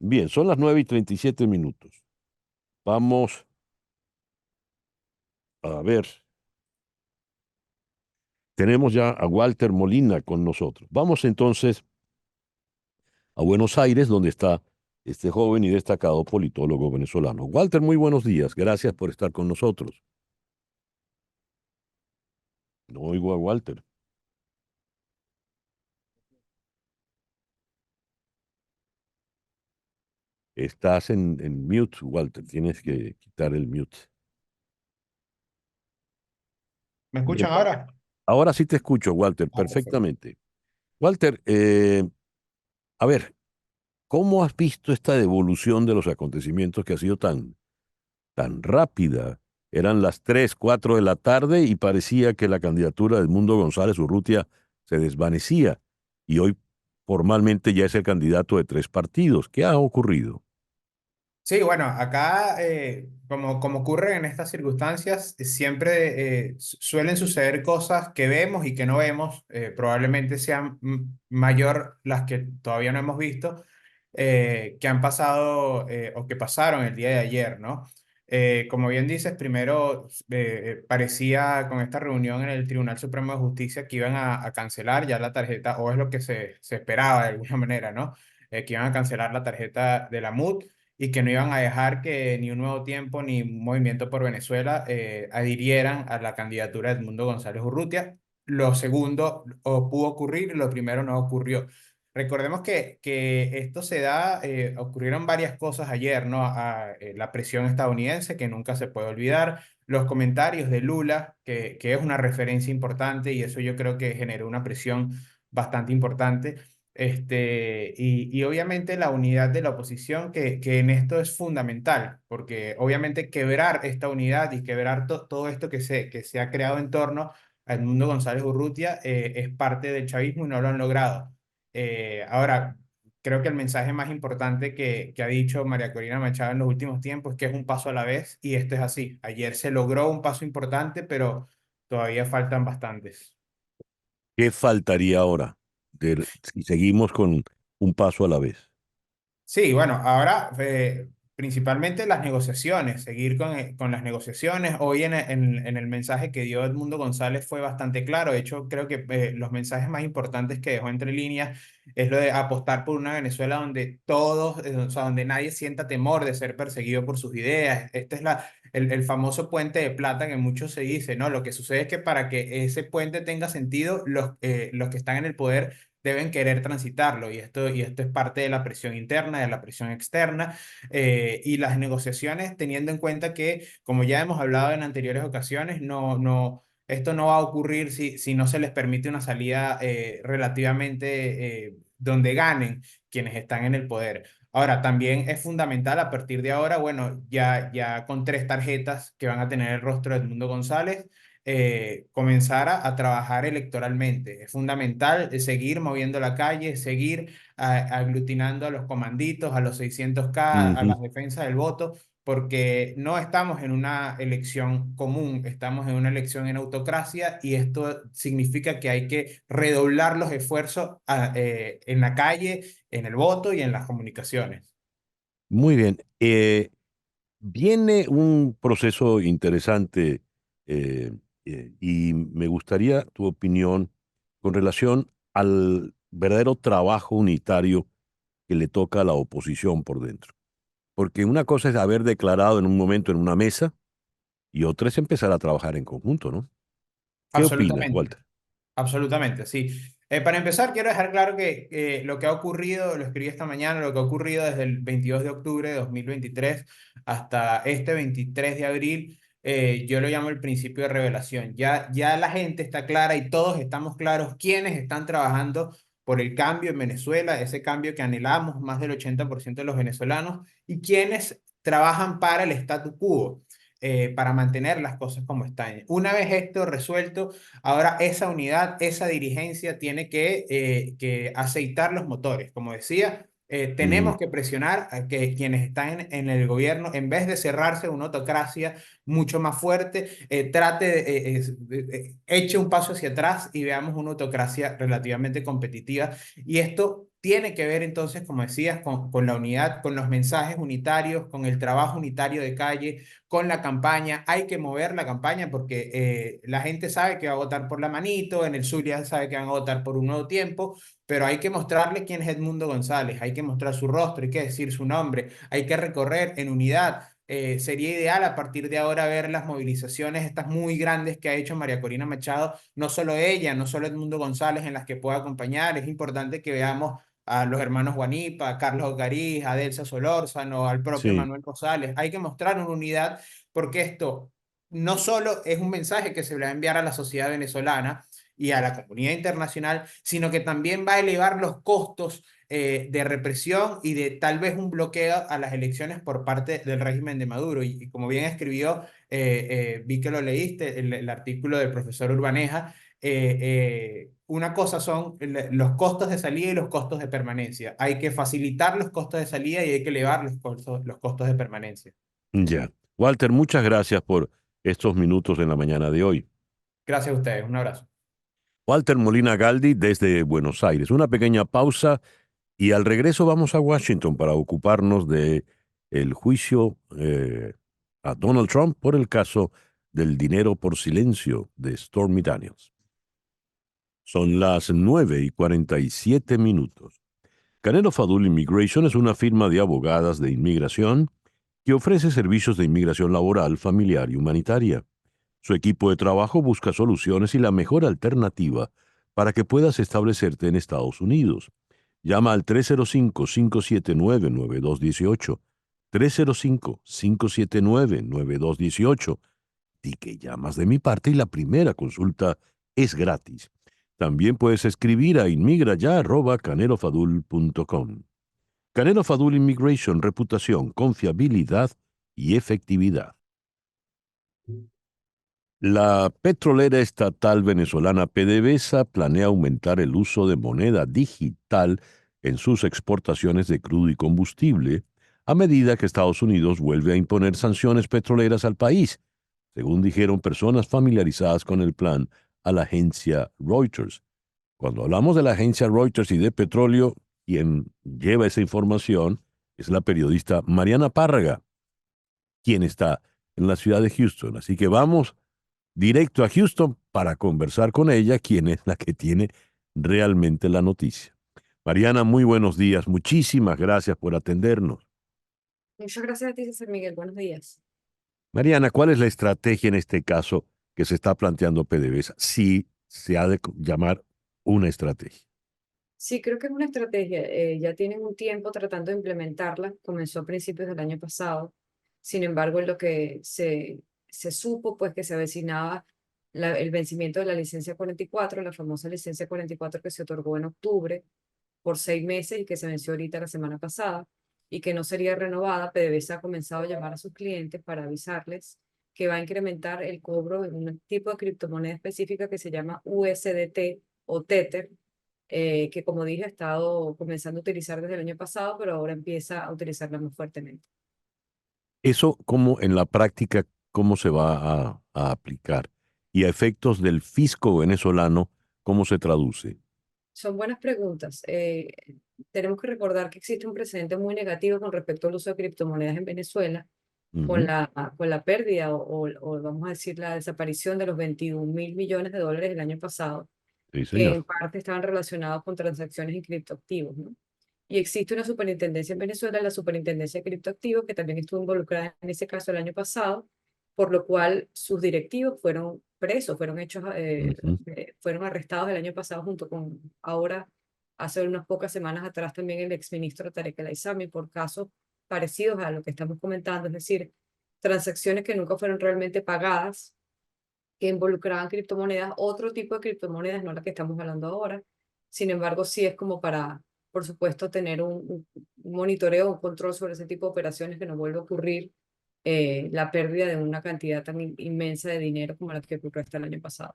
Bien, son las 9:37. Vamos a ver. Tenemos ya a Walter Molina con nosotros. Vamos entonces a Buenos Aires, donde está este joven y destacado politólogo venezolano. Walter, muy buenos días. Gracias por estar con nosotros. No oigo a Walter. Estás en mute, Walter. Tienes que quitar el mute. ¿Me Bien, escuchan ahora? ahora sí te escucho, Walter, Ah, perfecto. perfectamente. Walter, a ver, ¿cómo has visto esta devolución de los acontecimientos que ha sido tan rápida? Eran las 3, 4 de la tarde y parecía que la candidatura de Edmundo González Urrutia se desvanecía y hoy formalmente ya es el candidato de 3 partidos. ¿Qué ha ocurrido? Sí, bueno, acá, como ocurre en estas circunstancias, siempre suelen suceder cosas que vemos y que no vemos. Probablemente sean mayor las que todavía no hemos visto, que han pasado o que pasaron el día de ayer, ¿no? Como bien dices, primero parecía con esta reunión en el Tribunal Supremo de Justicia que iban a cancelar ya la tarjeta, o es lo que se esperaba de alguna manera, ¿no? Que iban a cancelar la tarjeta de la MUT y que no iban a dejar que ni un Nuevo Tiempo ni un Movimiento por Venezuela adhirieran a la candidatura de Edmundo González Urrutia. Lo segundo pudo ocurrir, lo primero no ocurrió. Recordemos que esto se da, ocurrieron varias cosas ayer, ¿no? La presión estadounidense, que nunca se puede olvidar, los comentarios de Lula, que es una referencia importante y eso yo creo que generó una presión bastante importante. Y obviamente la unidad de la oposición, que en esto es fundamental, porque obviamente quebrar esta unidad y quebrar todo esto que se ha creado en torno a Edmundo González Urrutia es parte del chavismo y no lo han logrado. Ahora, creo que el mensaje más importante que ha dicho María Corina Machado en los últimos tiempos es que es un paso a la vez y esto es así. Ayer se logró un paso importante, pero todavía faltan bastantes. ¿Qué faltaría ahora si seguimos con un paso a la vez? Sí, bueno, ahora principalmente las negociaciones, seguir con las negociaciones. Hoy en el mensaje que dio Edmundo González fue bastante claro. De hecho, creo que los mensajes más importantes que dejó entre líneas es lo de apostar por una Venezuela donde todos, o sea, donde nadie sienta temor de ser perseguido por sus ideas. Este es el famoso puente de plata que muchos se dice, ¿no? Lo que sucede es que para que ese puente tenga sentido, los que están en el poder deben querer transitarlo y esto es parte de la presión interna, de la presión externa y las negociaciones teniendo en cuenta que, como ya hemos hablado en anteriores ocasiones, esto no va a ocurrir si no se les permite una salida relativamente donde ganen quienes están en el poder. Ahora, también es fundamental a partir de ahora, bueno, ya con 3 tarjetas que van a tener el rostro de Edmundo González, comenzar a trabajar electoralmente. Es fundamental seguir moviendo la calle, seguir aglutinando a los comanditos, a los 600K, a Ujú. las defensas del voto, porque no estamos en una elección común, estamos en una elección en autocracia y esto significa que hay que redoblar los esfuerzos en la calle, en el voto y en las comunicaciones. Muy bien. Viene un proceso interesante y me gustaría tu opinión con relación al verdadero trabajo unitario que le toca a la oposición por dentro. Porque una cosa es haber declarado en un momento en una mesa y otra es empezar a trabajar en conjunto, ¿no? ¿Qué opinas, Absolutamente. Walter? Absolutamente, sí. Para empezar, quiero dejar claro que lo que ha ocurrido, lo escribí esta mañana, lo que ha ocurrido desde el 22 de octubre de 2023 hasta este 23 de abril, yo lo llamo el principio de revelación. Ya la gente está clara y todos estamos claros quiénes están trabajando por el cambio en Venezuela, ese cambio que anhelamos más del 80% de los venezolanos, y quiénes trabajan para el statu quo. Para mantener las cosas como están. Una vez esto resuelto, ahora esa unidad, esa dirigencia tiene que aceitar los motores. Como decía, Ujú. tenemos que presionar a que quienes están en el gobierno, en vez de cerrarse a una autocracia mucho más fuerte, eche un paso hacia atrás y veamos una autocracia relativamente competitiva. Y esto tiene que ver entonces, como decías, con la unidad, con los mensajes unitarios, con el trabajo unitario de calle, con la campaña. Hay que mover la campaña porque la gente sabe que va a votar por la manito, en el sur ya sabe que van a votar por un nuevo tiempo, pero hay que mostrarle quién es Edmundo González, hay que mostrar su rostro, hay que decir su nombre, hay que recorrer en unidad. Sería ideal a partir de ahora ver las movilizaciones estas muy grandes que ha hecho María Corina Machado, no solo ella, no solo Edmundo González en las que pueda acompañar, es importante que veamos a los hermanos Guanipa, a Carlos Gariz, a Delsa Solórzano, al propio Sí, Manuel Rosales. Hay que mostrar una unidad porque esto no solo es un mensaje que se le va a enviar a la sociedad venezolana y a la comunidad internacional, sino que también va a elevar los costos de represión y de tal vez un bloqueo a las elecciones por parte del régimen de Maduro. Y como bien escribió, vi que lo leíste, el artículo del profesor Urbaneja, una cosa son los costos de salida y los costos de permanencia. Hay que facilitar los costos de salida y hay que elevar los costos de permanencia. ya. Walter, muchas gracias por estos minutos en la mañana de hoy. Gracias a ustedes. Un abrazo. Walter Molina Galdi desde Buenos Aires. Una pequeña pausa y al regreso vamos a Washington para ocuparnos de el juicio a Donald Trump por el caso del dinero por silencio de Stormy Daniels. Son las 9:47. Canelo Fadul Immigration es una firma de abogadas de inmigración que ofrece servicios de inmigración laboral, familiar y humanitaria. Su equipo de trabajo busca soluciones y la mejor alternativa para que puedas establecerte en Estados Unidos. Llama al 305-579-9218. 305-579-9218. Di que llamas de mi parte y la primera consulta es gratis. También puedes escribir a inmigraya@canelofadul.com. Canelo Fadul Immigration, reputación, confiabilidad y efectividad. La petrolera estatal venezolana PDVSA planea aumentar el uso de moneda digital en sus exportaciones de crudo y combustible a medida que Estados Unidos vuelve a imponer sanciones petroleras al país, según dijeron personas familiarizadas con el plan a la agencia Reuters. Cuando hablamos de la agencia Reuters y de petróleo, quien lleva esa información es la periodista Mariana Párraga, quien está en la ciudad de Houston. Así que vamos directo a Houston para conversar con ella, quien es la que tiene realmente la noticia. Mariana, muy buenos días. Muchísimas gracias por atendernos. Muchas gracias a ti, César Miguel. Buenos días. Mariana, ¿cuál es la estrategia en este caso que se está planteando PDVSA? Si se ha de llamar una estrategia. Sí, creo que es una estrategia. Ya tienen un tiempo tratando de implementarla. Comenzó a principios del año pasado. Sin embargo, en lo que se supo, pues que se avecinaba el vencimiento de la licencia 44, la famosa licencia 44 que se otorgó en octubre por 6 meses y que se venció ahorita la semana pasada y que no sería renovada. PDVSA ha comenzado a llamar a sus clientes para avisarles que va a incrementar el cobro en un tipo de criptomoneda específica que se llama USDT o Tether, que como dije ha estado comenzando a utilizar desde el año pasado, pero ahora empieza a utilizarla más fuertemente. Eso, ¿cómo en la práctica, cómo se va a aplicar? Y a efectos del fisco venezolano, ¿cómo se traduce? Son buenas preguntas. Tenemos que recordar que existe un precedente muy negativo con respecto al uso de criptomonedas en Venezuela, Ujú. con la pérdida o vamos a decir la desaparición de los 21.000 millones de dólares el año pasado, Sí, que señor. en parte estaban relacionados con transacciones en criptoactivos, ¿no? Y existe una superintendencia en Venezuela, la Superintendencia de Criptoactivos, que también estuvo involucrada en ese caso el año pasado, por lo cual sus directivos fueron presos, Ujú. fueron arrestados el año pasado junto con ahora, hace unas pocas semanas atrás, también el exministro Tarek El Aissami por casos parecidos a lo que estamos comentando, es decir, transacciones que nunca fueron realmente pagadas, que involucraban criptomonedas, otro tipo de criptomonedas, no la que estamos hablando ahora. Sin embargo, sí es como para, por supuesto, tener un monitoreo, un control sobre ese tipo de operaciones que no vuelva a ocurrir la pérdida de una cantidad tan inmensa de dinero como la que ocurrió hasta el año pasado.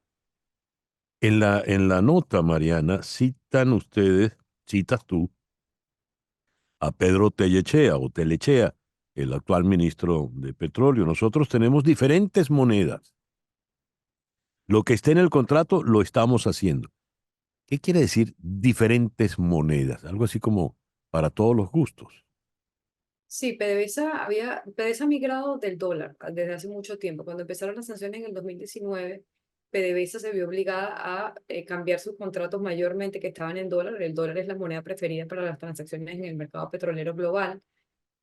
En la nota, Mariana, citas tú a Pedro Tellechea o Telechea, el actual ministro de Petróleo. Nosotros tenemos diferentes monedas. Lo que esté en el contrato lo estamos haciendo. ¿Qué quiere decir diferentes monedas? Algo así como para todos los gustos. Sí, PDVSA ha migrado del dólar desde hace mucho tiempo. Cuando empezaron las sanciones en el 2019, PDVSA se vio obligada a cambiar sus contratos mayormente que estaban en dólar. El dólar es la moneda preferida para las transacciones en el mercado petrolero global,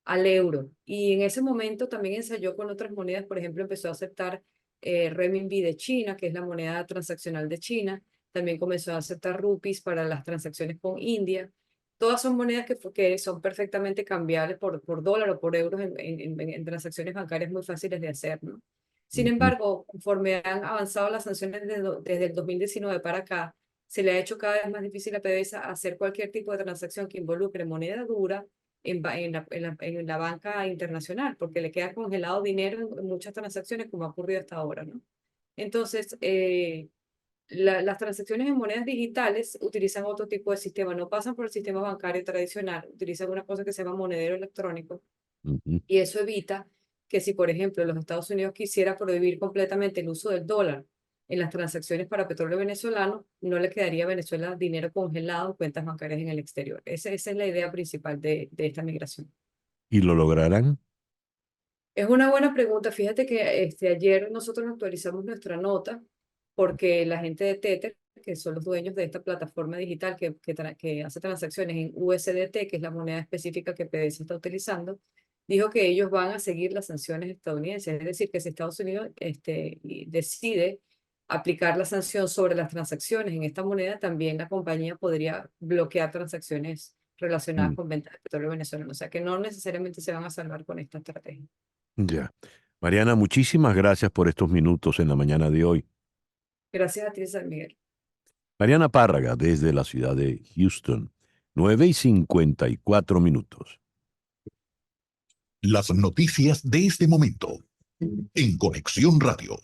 al euro. Y en ese momento también ensayó con otras monedas. Por ejemplo, empezó a aceptar renminbi de China, que es la moneda transaccional de China. También comenzó a aceptar rupees para las transacciones con India. Todas son monedas que son perfectamente cambiables por dólar o por euros en transacciones bancarias muy fáciles de hacer, ¿no? Sin Ujú. embargo, conforme han avanzado las sanciones desde el 2019 para acá, se le ha hecho cada vez más difícil a PDVSA hacer cualquier tipo de transacción que involucre moneda dura en la banca internacional, porque le queda congelado dinero en muchas transacciones, como ha ocurrido hasta ahora, ¿no? Entonces, las transacciones en monedas digitales utilizan otro tipo de sistema, no pasan por el sistema bancario tradicional, utilizan una cosa que se llama monedero electrónico, Ujú. y eso evita que si, por ejemplo, los Estados Unidos quisiera prohibir completamente el uso del dólar en las transacciones para petróleo venezolano, no le quedaría a Venezuela dinero congelado en cuentas bancarias en el exterior. Esa es la idea principal de esta migración. ¿Y lo lograrán? Es una buena pregunta. Fíjate que ayer nosotros actualizamos nuestra nota porque la gente de Tether, que son los dueños de esta plataforma digital que hace transacciones en USDT, que es la moneda específica que PDVSA está utilizando, dijo que ellos van a seguir las sanciones estadounidenses. Es decir, que si Estados Unidos decide aplicar la sanción sobre las transacciones en esta moneda, también la compañía podría bloquear transacciones relacionadas Mm, con ventas de petróleo venezolano. O sea que no necesariamente se van a salvar con esta estrategia. ya. Mariana, muchísimas gracias por estos minutos en la mañana de hoy. Gracias a ti, San Miguel. Mariana Párraga, desde la ciudad de Houston, 9:54. Las noticias de este momento en Conexión Radio.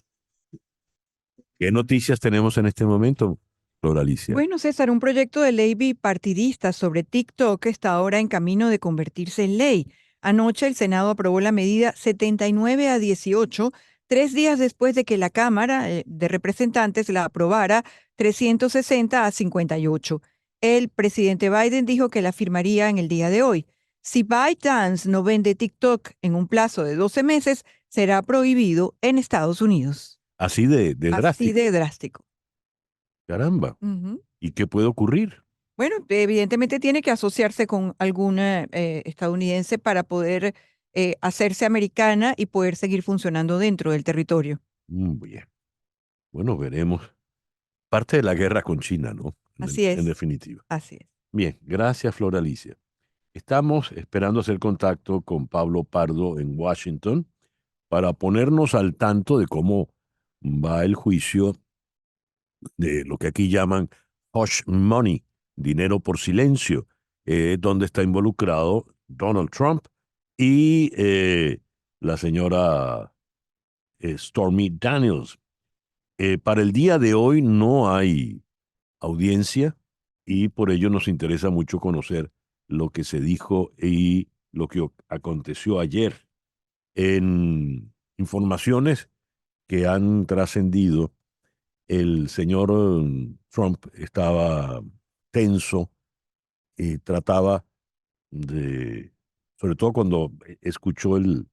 ¿Qué noticias tenemos en este momento, Flor Alicia? Bueno, César, un proyecto de ley bipartidista sobre TikTok está ahora en camino de convertirse en ley. Anoche el Senado aprobó la medida 79-18, 3 días después de que la Cámara de Representantes la aprobara 360-58. El presidente Biden dijo que la firmaría en el día de hoy. Si ByteDance no vende TikTok en un plazo de 12 meses, será prohibido en Estados Unidos. Así de Así drástico. de drástico. Caramba. Ujú. ¿Y qué puede ocurrir? Bueno, evidentemente tiene que asociarse con alguna estadounidense para poder hacerse americana y poder seguir funcionando dentro del territorio. Bien. Bueno, veremos. Parte de la guerra con China, ¿no? Así En es, definitiva. así es. Bien, gracias, Flor Alicia. Estamos esperando hacer contacto con Pablo Pardo en Washington para ponernos al tanto de cómo va el juicio de lo que aquí llaman hush money, dinero por silencio, donde está involucrado Donald Trump y la señora Stormy Daniels. Para el día de hoy no hay audiencia y por ello nos interesa mucho conocer lo que se dijo y lo que aconteció ayer en informaciones que han trascendido. El señor Trump estaba tenso y trataba de, sobre todo cuando escuchó el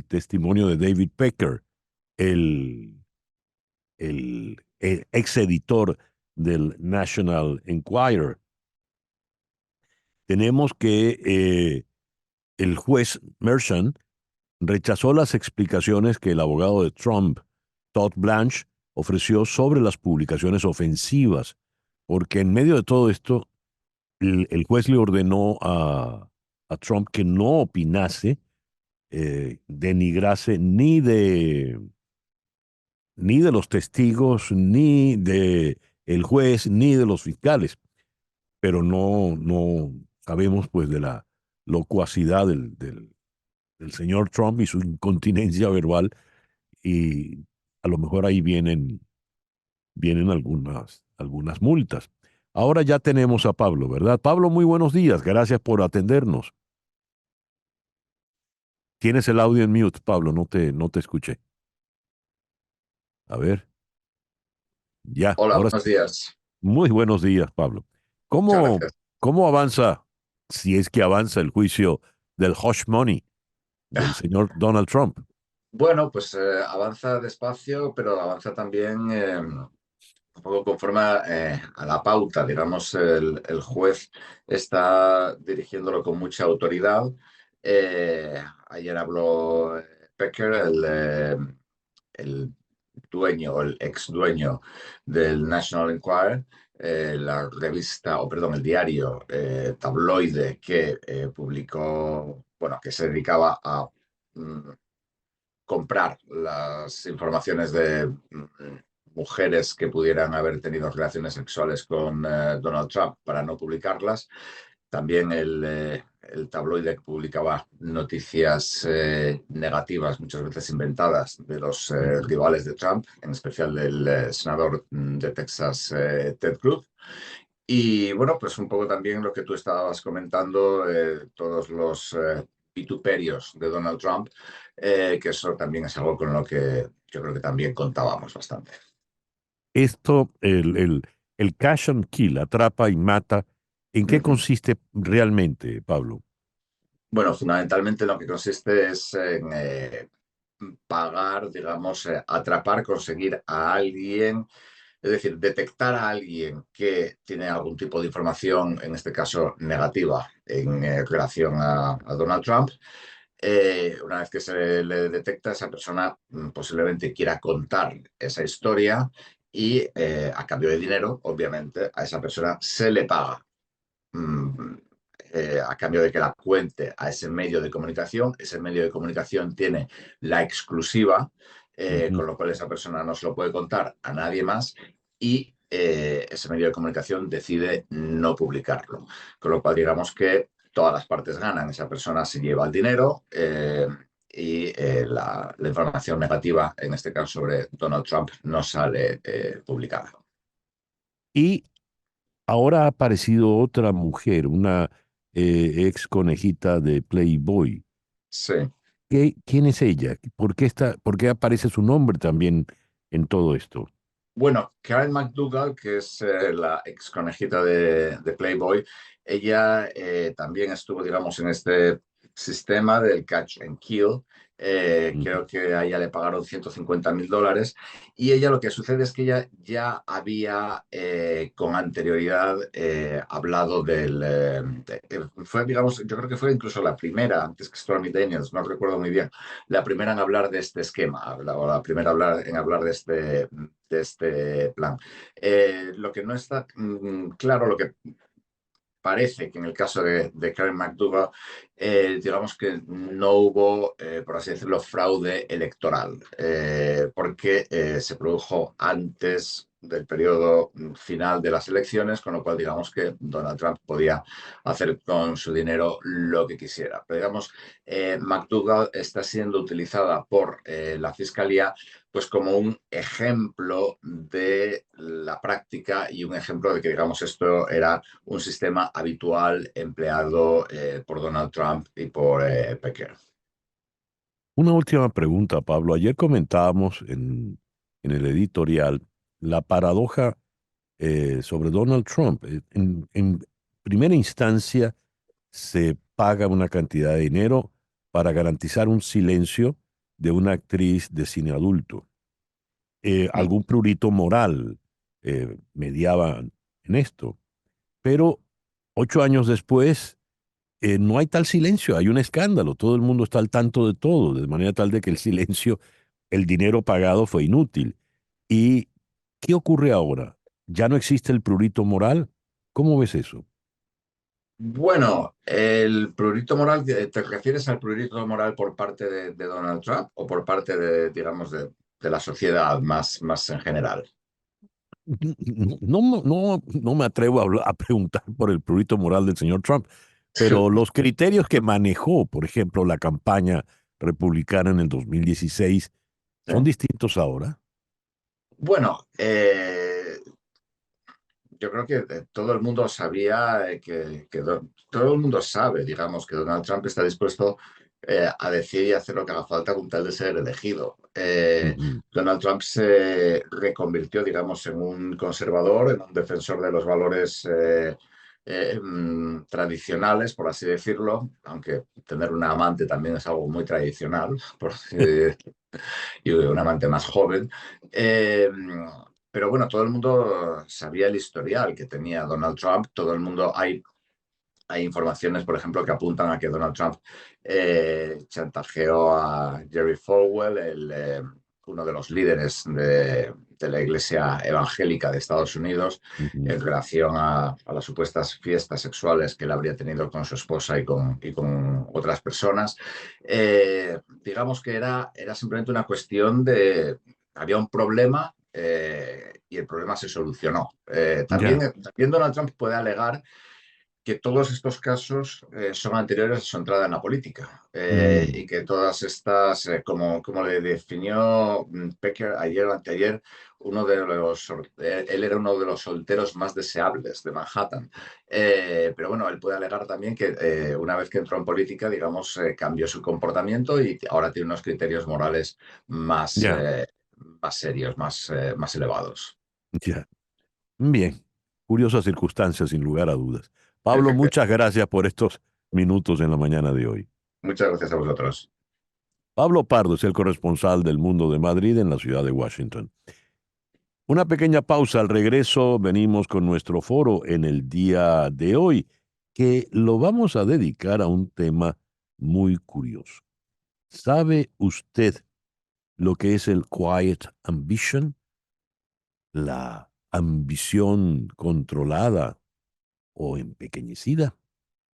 testimonio de David Pecker, el, el ex editor del National Enquirer. Tenemos que el juez Merchan rechazó las explicaciones que el abogado de Trump, Todd Blanche, ofreció sobre las publicaciones ofensivas, porque en medio de todo esto, el juez le ordenó a Trump que no opinase, denigrase ni de los testigos, ni de el juez, ni de los fiscales, pero no sabemos pues de la locuacidad del señor Trump y su incontinencia verbal y a lo mejor ahí vienen algunas multas. Ahora ya tenemos a Pablo, ¿verdad? Pablo, muy buenos días. Gracias por atendernos. Tienes el audio en mute, Pablo, no te escuché. A ver, ya, Hola, ahora buenos días. Muy buenos días, Pablo. Muchas ¿Cómo, gracias. cómo avanza, si es que avanza el juicio del hush money del señor Donald Trump? Bueno, pues avanza despacio, pero avanza también un poco conforme a la pauta. Digamos, el juez está dirigiéndolo con mucha autoridad. Ayer habló Pecker, el dueño o el ex dueño del National Enquirer, la revista, o perdón, el diario tabloide que publicó, bueno, que se dedicaba a mm, comprar las informaciones de mujeres que pudieran haber tenido relaciones sexuales con Donald Trump para no publicarlas. También el tabloide que publicaba noticias negativas, muchas veces inventadas, de los rivales de Trump, en especial del senador de Texas, Ted Cruz. Y bueno, pues un poco también lo que tú estabas comentando, todos los vituperios de Donald Trump, que eso también es algo con lo que yo creo que también contábamos bastante. Esto, el cash and kill, atrapa y mata, ¿en qué Ujú. consiste realmente, Pablo? Bueno, fundamentalmente lo que consiste es en pagar, digamos, atrapar, conseguir a alguien, es decir, detectar a alguien que tiene algún tipo de información, en este caso negativa, en relación a Donald Trump. Una vez que se le detecta, esa persona posiblemente quiera contar esa historia y a cambio de dinero, obviamente, a esa persona se le paga mm, a cambio de que la cuente a ese medio de comunicación. Ese medio de comunicación tiene la exclusiva, Ujú. con lo cual esa persona no se lo puede contar a nadie más y ese medio de comunicación decide no publicarlo. Con lo cual, digamos que todas las partes ganan. Esa persona se lleva el dinero y la información negativa, en este caso sobre Donald Trump, no sale publicada. Y ahora ha aparecido otra mujer, una ex conejita de Playboy. Sí. ¿Quién es ella? ¿Por qué aparece su nombre también en todo esto? Bueno, Karen McDougall, que es la ex conejita de Playboy, ella también estuvo, digamos, en este sistema del catch and kill. Ujú. Creo que a ella le pagaron $150.000 y ella lo que sucede es que ella ya había con anterioridad hablado fue, digamos, yo creo que fue incluso la primera, antes que Stormy Daniels, no recuerdo muy bien, la primera en hablar de este esquema, o la primera en hablar de este plan. Lo que no está claro, lo que parece que en el caso de Karen McDougall, digamos que no hubo, por así decirlo, fraude electoral, porque se produjo antes del periodo final de las elecciones, con lo cual digamos que Donald Trump podía hacer con su dinero lo que quisiera. Pero digamos, McDougall está siendo utilizada por la Fiscalía pues como un ejemplo de la práctica y un ejemplo de que, digamos, esto era un sistema habitual empleado por Donald Trump y por Pecker. Una última pregunta, Pablo. Ayer comentábamos en el editorial la paradoja sobre Donald Trump. En primera instancia, se paga una cantidad de dinero para garantizar un silencio de una actriz de cine adulto. Algún prurito moral mediaba en esto. Pero 8 años después, no hay tal silencio, hay un escándalo, todo el mundo está al tanto de todo, de manera tal de que el silencio, el dinero pagado fue inútil. ¿Y qué ocurre ahora? ¿Ya no existe el prurito moral? ¿Cómo ves eso? Bueno, el prurito moral, ¿te refieres al prurito moral por parte de Donald Trump o por parte de, digamos, de la sociedad más en general? No me atrevo a preguntar por el prurito moral del señor Trump, pero los criterios que manejó, por ejemplo, la campaña republicana en el 2016, son ¿Sí? distintos ahora. Bueno, yo creo que todo el mundo sabía todo el mundo sabe, digamos, que Donald Trump está dispuesto a decir y hacer lo que haga falta con tal de ser elegido. Ujú. Donald Trump se reconvirtió, digamos, en un conservador, en un defensor de los valores tradicionales, por así decirlo, aunque tener una amante también es algo muy tradicional, y un amante más joven. Eh, pero bueno, todo el mundo sabía el historial que tenía Donald Trump, todo el mundo, hay informaciones, por ejemplo, que apuntan a que Donald Trump chantajeó a Jerry Falwell, uno de los líderes de la Iglesia Evangélica de Estados Unidos, Ujú. en relación a las supuestas fiestas sexuales que él habría tenido con su esposa y con otras personas. Digamos que era simplemente una cuestión de... Había un problema y el problema se solucionó. Ya, También Donald Trump puede alegar que todos estos casos son anteriores a su entrada en la política mm, y que todas estas, como le definió Pecker ayer o anteayer, él era uno de los solteros más deseables de Manhattan. Pero bueno, él puede alegar también que una vez que entró en política, digamos, cambió su comportamiento y ahora tiene unos criterios morales más, ya, más serios, más elevados. ya. Bien, curiosas circunstancias sin lugar a dudas. Pablo, muchas gracias por estos minutos en la mañana de hoy. Muchas gracias a vosotros. Pablo Pardo es el corresponsal del Mundo de Madrid en la ciudad de Washington. Una pequeña pausa. Al regreso venimos con nuestro foro en el día de hoy, que lo vamos a dedicar a un tema muy curioso. ¿Sabe usted lo que es el quiet ambition? La ambición controlada o empequeñecida.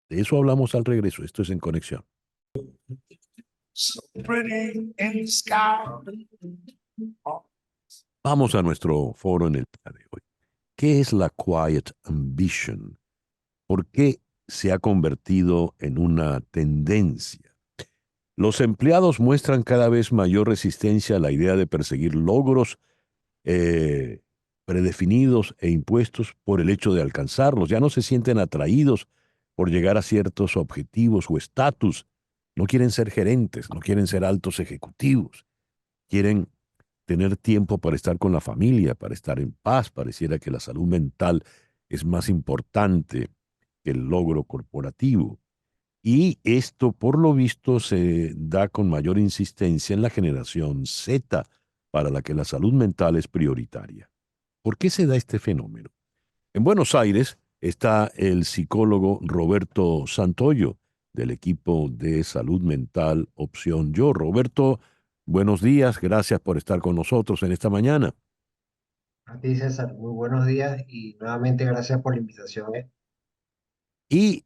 De eso hablamos al regreso. Esto es En Conexión. Vamos a nuestro foro en el día de hoy. ¿Qué es la quiet ambition? ¿Por qué se ha convertido en una tendencia? Los empleados muestran cada vez mayor resistencia a la idea de perseguir logros eh, predefinidos e impuestos por el hecho de alcanzarlos. Ya no se sienten atraídos por llegar a ciertos objetivos o estatus. No quieren ser gerentes, no quieren ser altos ejecutivos. Quieren tener tiempo para estar con la familia, para estar en paz. Pareciera que la salud mental es más importante que el logro corporativo. Y esto, por lo visto, se da con mayor insistencia en la generación Z, para la que la salud mental es prioritaria. ¿Por qué se da este fenómeno? En Buenos Aires está el psicólogo Roberto Santoyo, del equipo de salud mental Opción Yo. Roberto, buenos días, gracias por estar con nosotros en esta mañana. A ti, César, muy buenos días y nuevamente gracias por la invitación. Y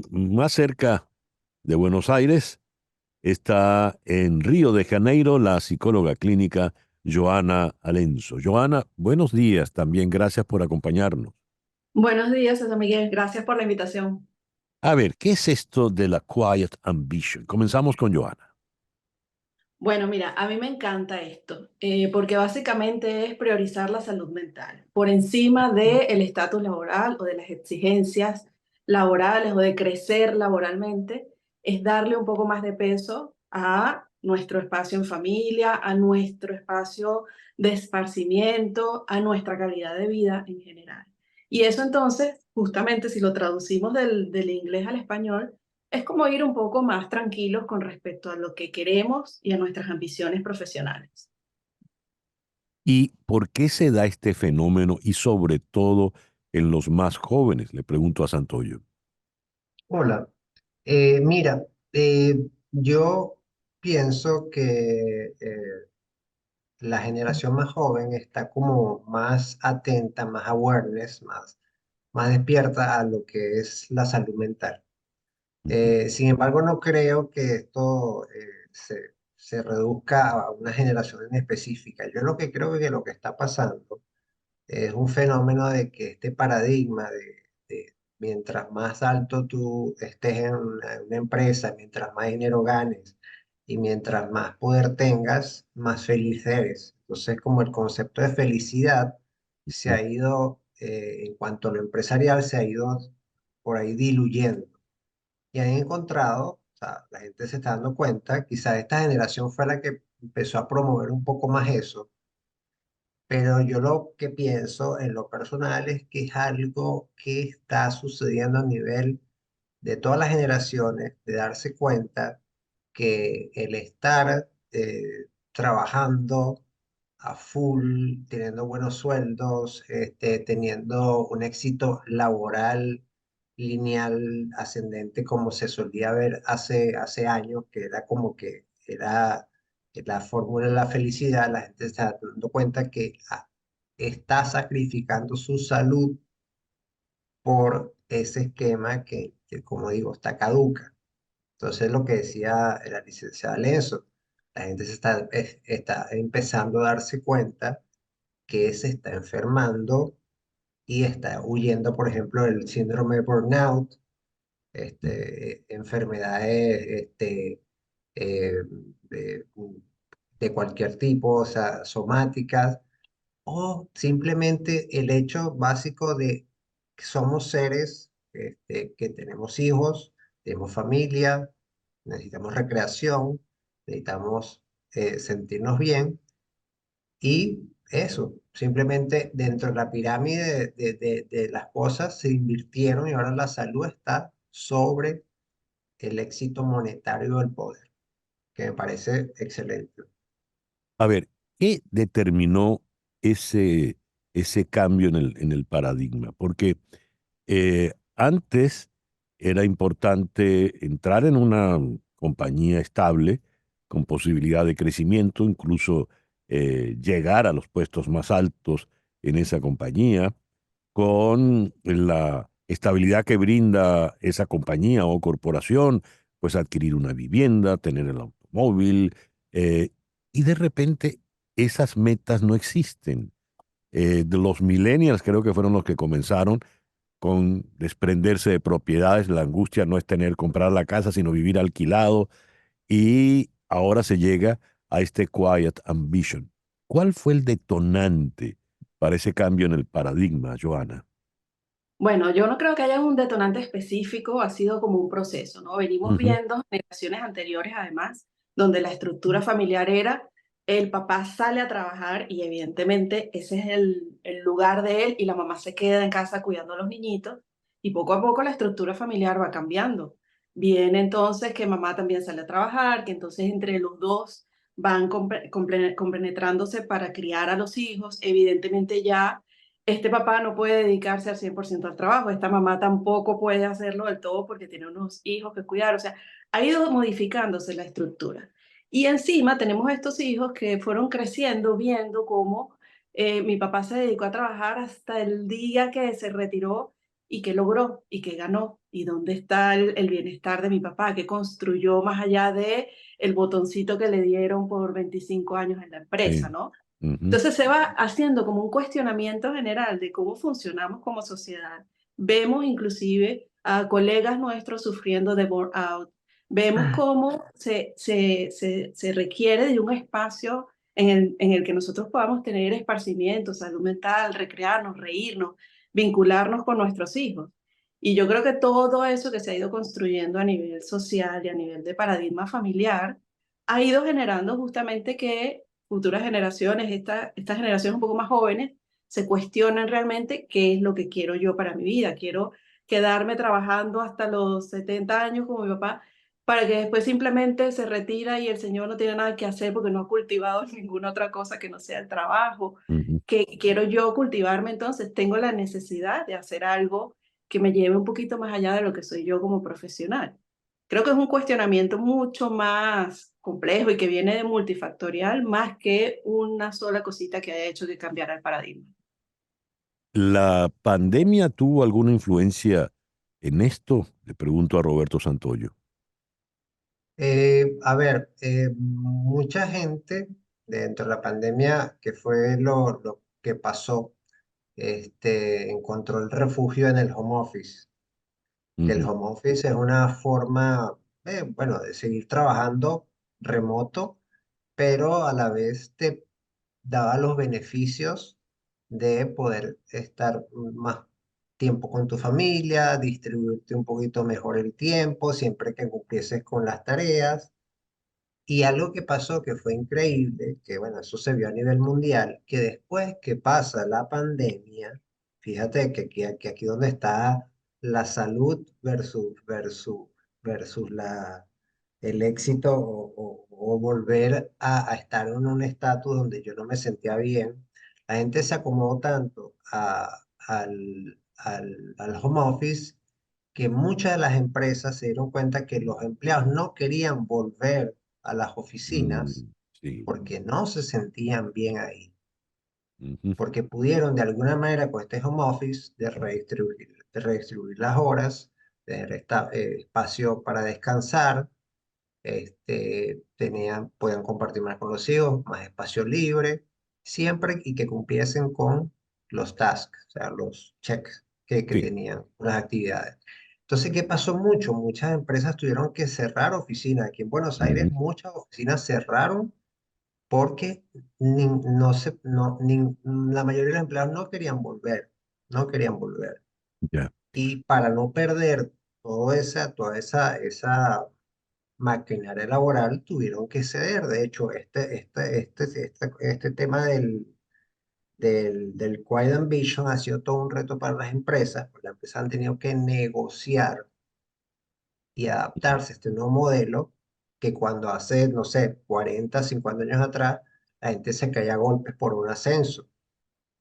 más cerca de Buenos Aires está en Río de Janeiro la psicóloga clínica Joana Alenzo. Joana, buenos días también, gracias por acompañarnos. Buenos días, César Miguel. Gracias por la invitación. A ver, ¿qué es esto de la quiet ambition? Comenzamos con Joana. Bueno, mira, a mí me encanta esto, porque básicamente es priorizar la salud mental por encima del estatus laboral o de las exigencias laborales o de crecer laboralmente, es darle un poco más de peso a nuestro espacio en familia, a nuestro espacio de esparcimiento, a nuestra calidad de vida en general. Y eso entonces, justamente si lo traducimos del inglés al español, es como ir un poco más tranquilos con respecto a lo que queremos y a nuestras ambiciones profesionales. ¿Y por qué se da este fenómeno y sobre todo en los más jóvenes? Le pregunto a Santoyo. Hola, mira, yo pienso que la generación más joven está como más atenta, más awareness, más despierta a lo que es la salud mental. Ujú. Sin embargo, no creo que esto se reduzca a una generación en específica. Yo lo que creo que lo que está pasando es un fenómeno de que este paradigma de mientras más alto tú estés en una empresa, mientras más dinero ganes y mientras más poder tengas, más feliz eres. Entonces, como el concepto de felicidad se ha ido, en cuanto a lo empresarial, se ha ido por ahí diluyendo y han encontrado sea, la gente se está dando cuenta, quizás esta generación fue la que empezó a promover un poco más eso, pero yo lo que pienso en lo personal es que es algo que está sucediendo a nivel de todas las generaciones, de darse cuenta que el estar trabajando a full, teniendo buenos sueldos, teniendo un éxito laboral lineal ascendente como se solía ver hace años, que era como que era la fórmula de la felicidad, la gente se está dando cuenta que está sacrificando su salud por ese esquema que, como digo, está caduca. Entonces, lo que decía la licenciada Lenzo, la gente está empezando a darse cuenta que se está enfermando y está huyendo, por ejemplo, del síndrome de burnout, enfermedades eh, de, de cualquier tipo, o sea, somáticas, o simplemente el hecho básico de que somos seres que tenemos hijos, tenemos familia, necesitamos recreación, necesitamos sentirnos bien y eso, simplemente dentro de la pirámide de las cosas se invirtieron y ahora la salud está sobre el éxito monetario del poder, que me parece excelente. A ver, ¿qué determinó ese, ese cambio en el paradigma? Porque antes era importante entrar en una compañía estable, con posibilidad de crecimiento, incluso llegar a los puestos más altos en esa compañía, con la estabilidad que brinda esa compañía o corporación, pues adquirir una vivienda, tener el automóvil, eh, y de repente esas metas no existen. De los millennials creo que fueron los que comenzaron con desprenderse de propiedades. La angustia no es tener, comprar la casa, sino vivir alquilado. Y ahora se llega a este quiet ambition. ¿Cuál fue el detonante para ese cambio en el paradigma, Joana? Bueno, yo no creo que haya un detonante específico, ha sido como un proceso, ¿no? Venimos Ujú. viendo generaciones anteriores, además, donde la estructura familiar era el papá sale a trabajar y evidentemente ese es el lugar de él y la mamá se queda en casa cuidando a los niñitos y poco a poco la estructura familiar va cambiando. Viene entonces que mamá también sale a trabajar, que entonces entre los dos van compenetrándose para criar a los hijos, evidentemente ya este papá no puede dedicarse al 100% al trabajo, esta mamá tampoco puede hacerlo del todo porque tiene unos hijos que cuidar, o sea, ha ido modificándose la estructura. Y encima tenemos estos hijos que fueron creciendo viendo cómo mi papá se dedicó a trabajar hasta el día que se retiró y que logró y que ganó y dónde está el bienestar de mi papá, que construyó más allá de el botoncito que le dieron por 25 años en la empresa, Sí. ¿no? Ujú. Entonces se va haciendo como un cuestionamiento general de cómo funcionamos como sociedad. Vemos inclusive a colegas nuestros sufriendo de burnout. Vemos cómo se requiere de un espacio en el que nosotros podamos tener esparcimiento, salud mental, recrearnos, reírnos, vincularnos con nuestros hijos. Y yo creo que todo eso que se ha ido construyendo a nivel social y a nivel de paradigma familiar ha ido generando justamente que futuras generaciones, estas generaciones un poco más jóvenes, se cuestionan realmente qué es lo que quiero yo para mi vida. Quiero quedarme trabajando hasta los 70 años como mi papá, para que después simplemente se retira y el señor no tiene nada que hacer porque no ha cultivado ninguna otra cosa que no sea el trabajo. Ujú. Que quiero yo cultivarme, entonces tengo la necesidad de hacer algo que me lleve un poquito más allá de lo que soy yo como profesional. Creo que es un cuestionamiento mucho más complejo y que viene de multifactorial más que una sola cosita que haya hecho que cambiara el paradigma. ¿La pandemia tuvo alguna influencia en esto? Le pregunto a Roberto Santoyo. A ver, mucha gente dentro de la pandemia, que fue lo que pasó, encontró el refugio en el home office, que el Ujú. home office es una forma, bueno, de seguir trabajando remoto, pero a la vez te daba los beneficios de poder estar más tiempo con tu familia, distribuirte un poquito mejor el tiempo, siempre que cumplieses con las tareas. Y algo que pasó que fue increíble, que bueno, eso se vio a nivel mundial, que después que pasa la pandemia, fíjate que aquí donde está la salud versus el éxito o volver a estar en un estatus donde yo no me sentía bien, la gente se acomodó tanto al home office que muchas de las empresas se dieron cuenta que los empleados no querían volver a las oficinas Sí. porque no se sentían bien ahí, Ujú. porque pudieron de alguna manera con este home office de redistribuir las horas, tener espacio para descansar, podían compartir más con los hijos, más espacio libre, siempre y que cumpliesen con los tasks, o sea, los checks que Sí. tenían, las actividades. Entonces, ¿qué pasó mucho? Muchas empresas tuvieron que cerrar oficinas. Aquí en Buenos Aires, Ujú. muchas oficinas cerraron porque la mayoría de los empleados no querían volver, no querían volver. Ya, Y para no perder toda esa maquinaria laboral tuvieron que ceder. De hecho, este tema del Quiet Ambition ha sido todo un reto para las empresas, porque las empresas han tenido que negociar y adaptarse a este nuevo modelo que cuando hace, no sé, 40, 50 años atrás, la gente se caía a golpes por un ascenso.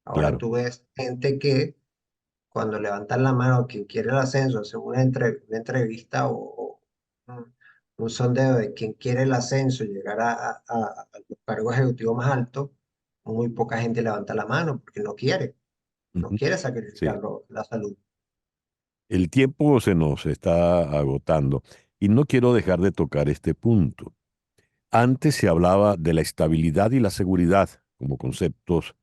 Ahora claro. tú ves gente que cuando levantan la mano quien quiere el ascenso, hace una entrevista o un sondeo de quien quiere el ascenso y llegar a los cargos ejecutivos más altos, muy poca gente levanta la mano porque no Ujú. quiere sacrificar Sí. la salud. El tiempo se nos está agotando y no quiero dejar de tocar este punto. Antes se hablaba de la estabilidad y la seguridad como conceptos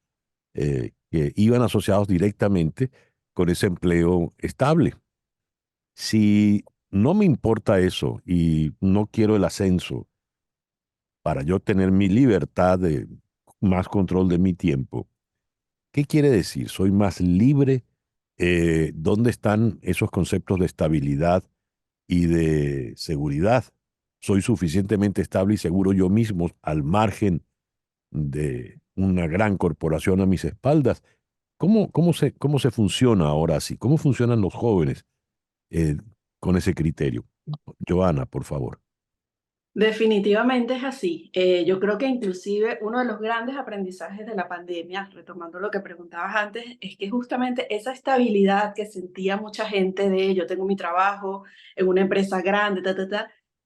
que iban asociados directamente con ese empleo estable. Si no me importa eso y no quiero el ascenso para yo tener mi libertad de más control de mi tiempo, ¿qué quiere decir? ¿Soy más libre? ¿Dónde están esos conceptos de estabilidad y de seguridad? ¿Soy suficientemente estable y seguro yo mismo al margen de una gran corporación a mis espaldas? ¿Cómo se funciona ahora así? ¿Cómo funcionan los jóvenes eh, con ese criterio? Joana, por favor. Definitivamente es así. Yo creo que inclusive uno de los grandes aprendizajes de la pandemia, retomando lo que preguntabas antes, es que justamente esa estabilidad que sentía mucha gente de yo tengo mi trabajo en una empresa grande,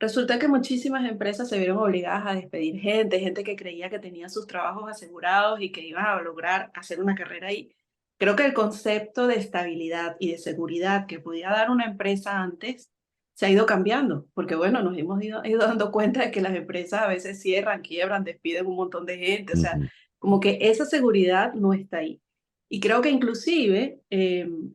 resulta que muchísimas empresas se vieron obligadas a despedir gente que creía que tenía sus trabajos asegurados y que iban a lograr hacer una carrera ahí. Creo que el concepto de estabilidad y de seguridad que podía dar una empresa antes se ha ido cambiando, porque bueno, nos hemos ido dando cuenta de que las empresas a veces cierran, quiebran, despiden un montón de gente, o sea, Ujú. como que esa seguridad no está ahí. Y creo que inclusive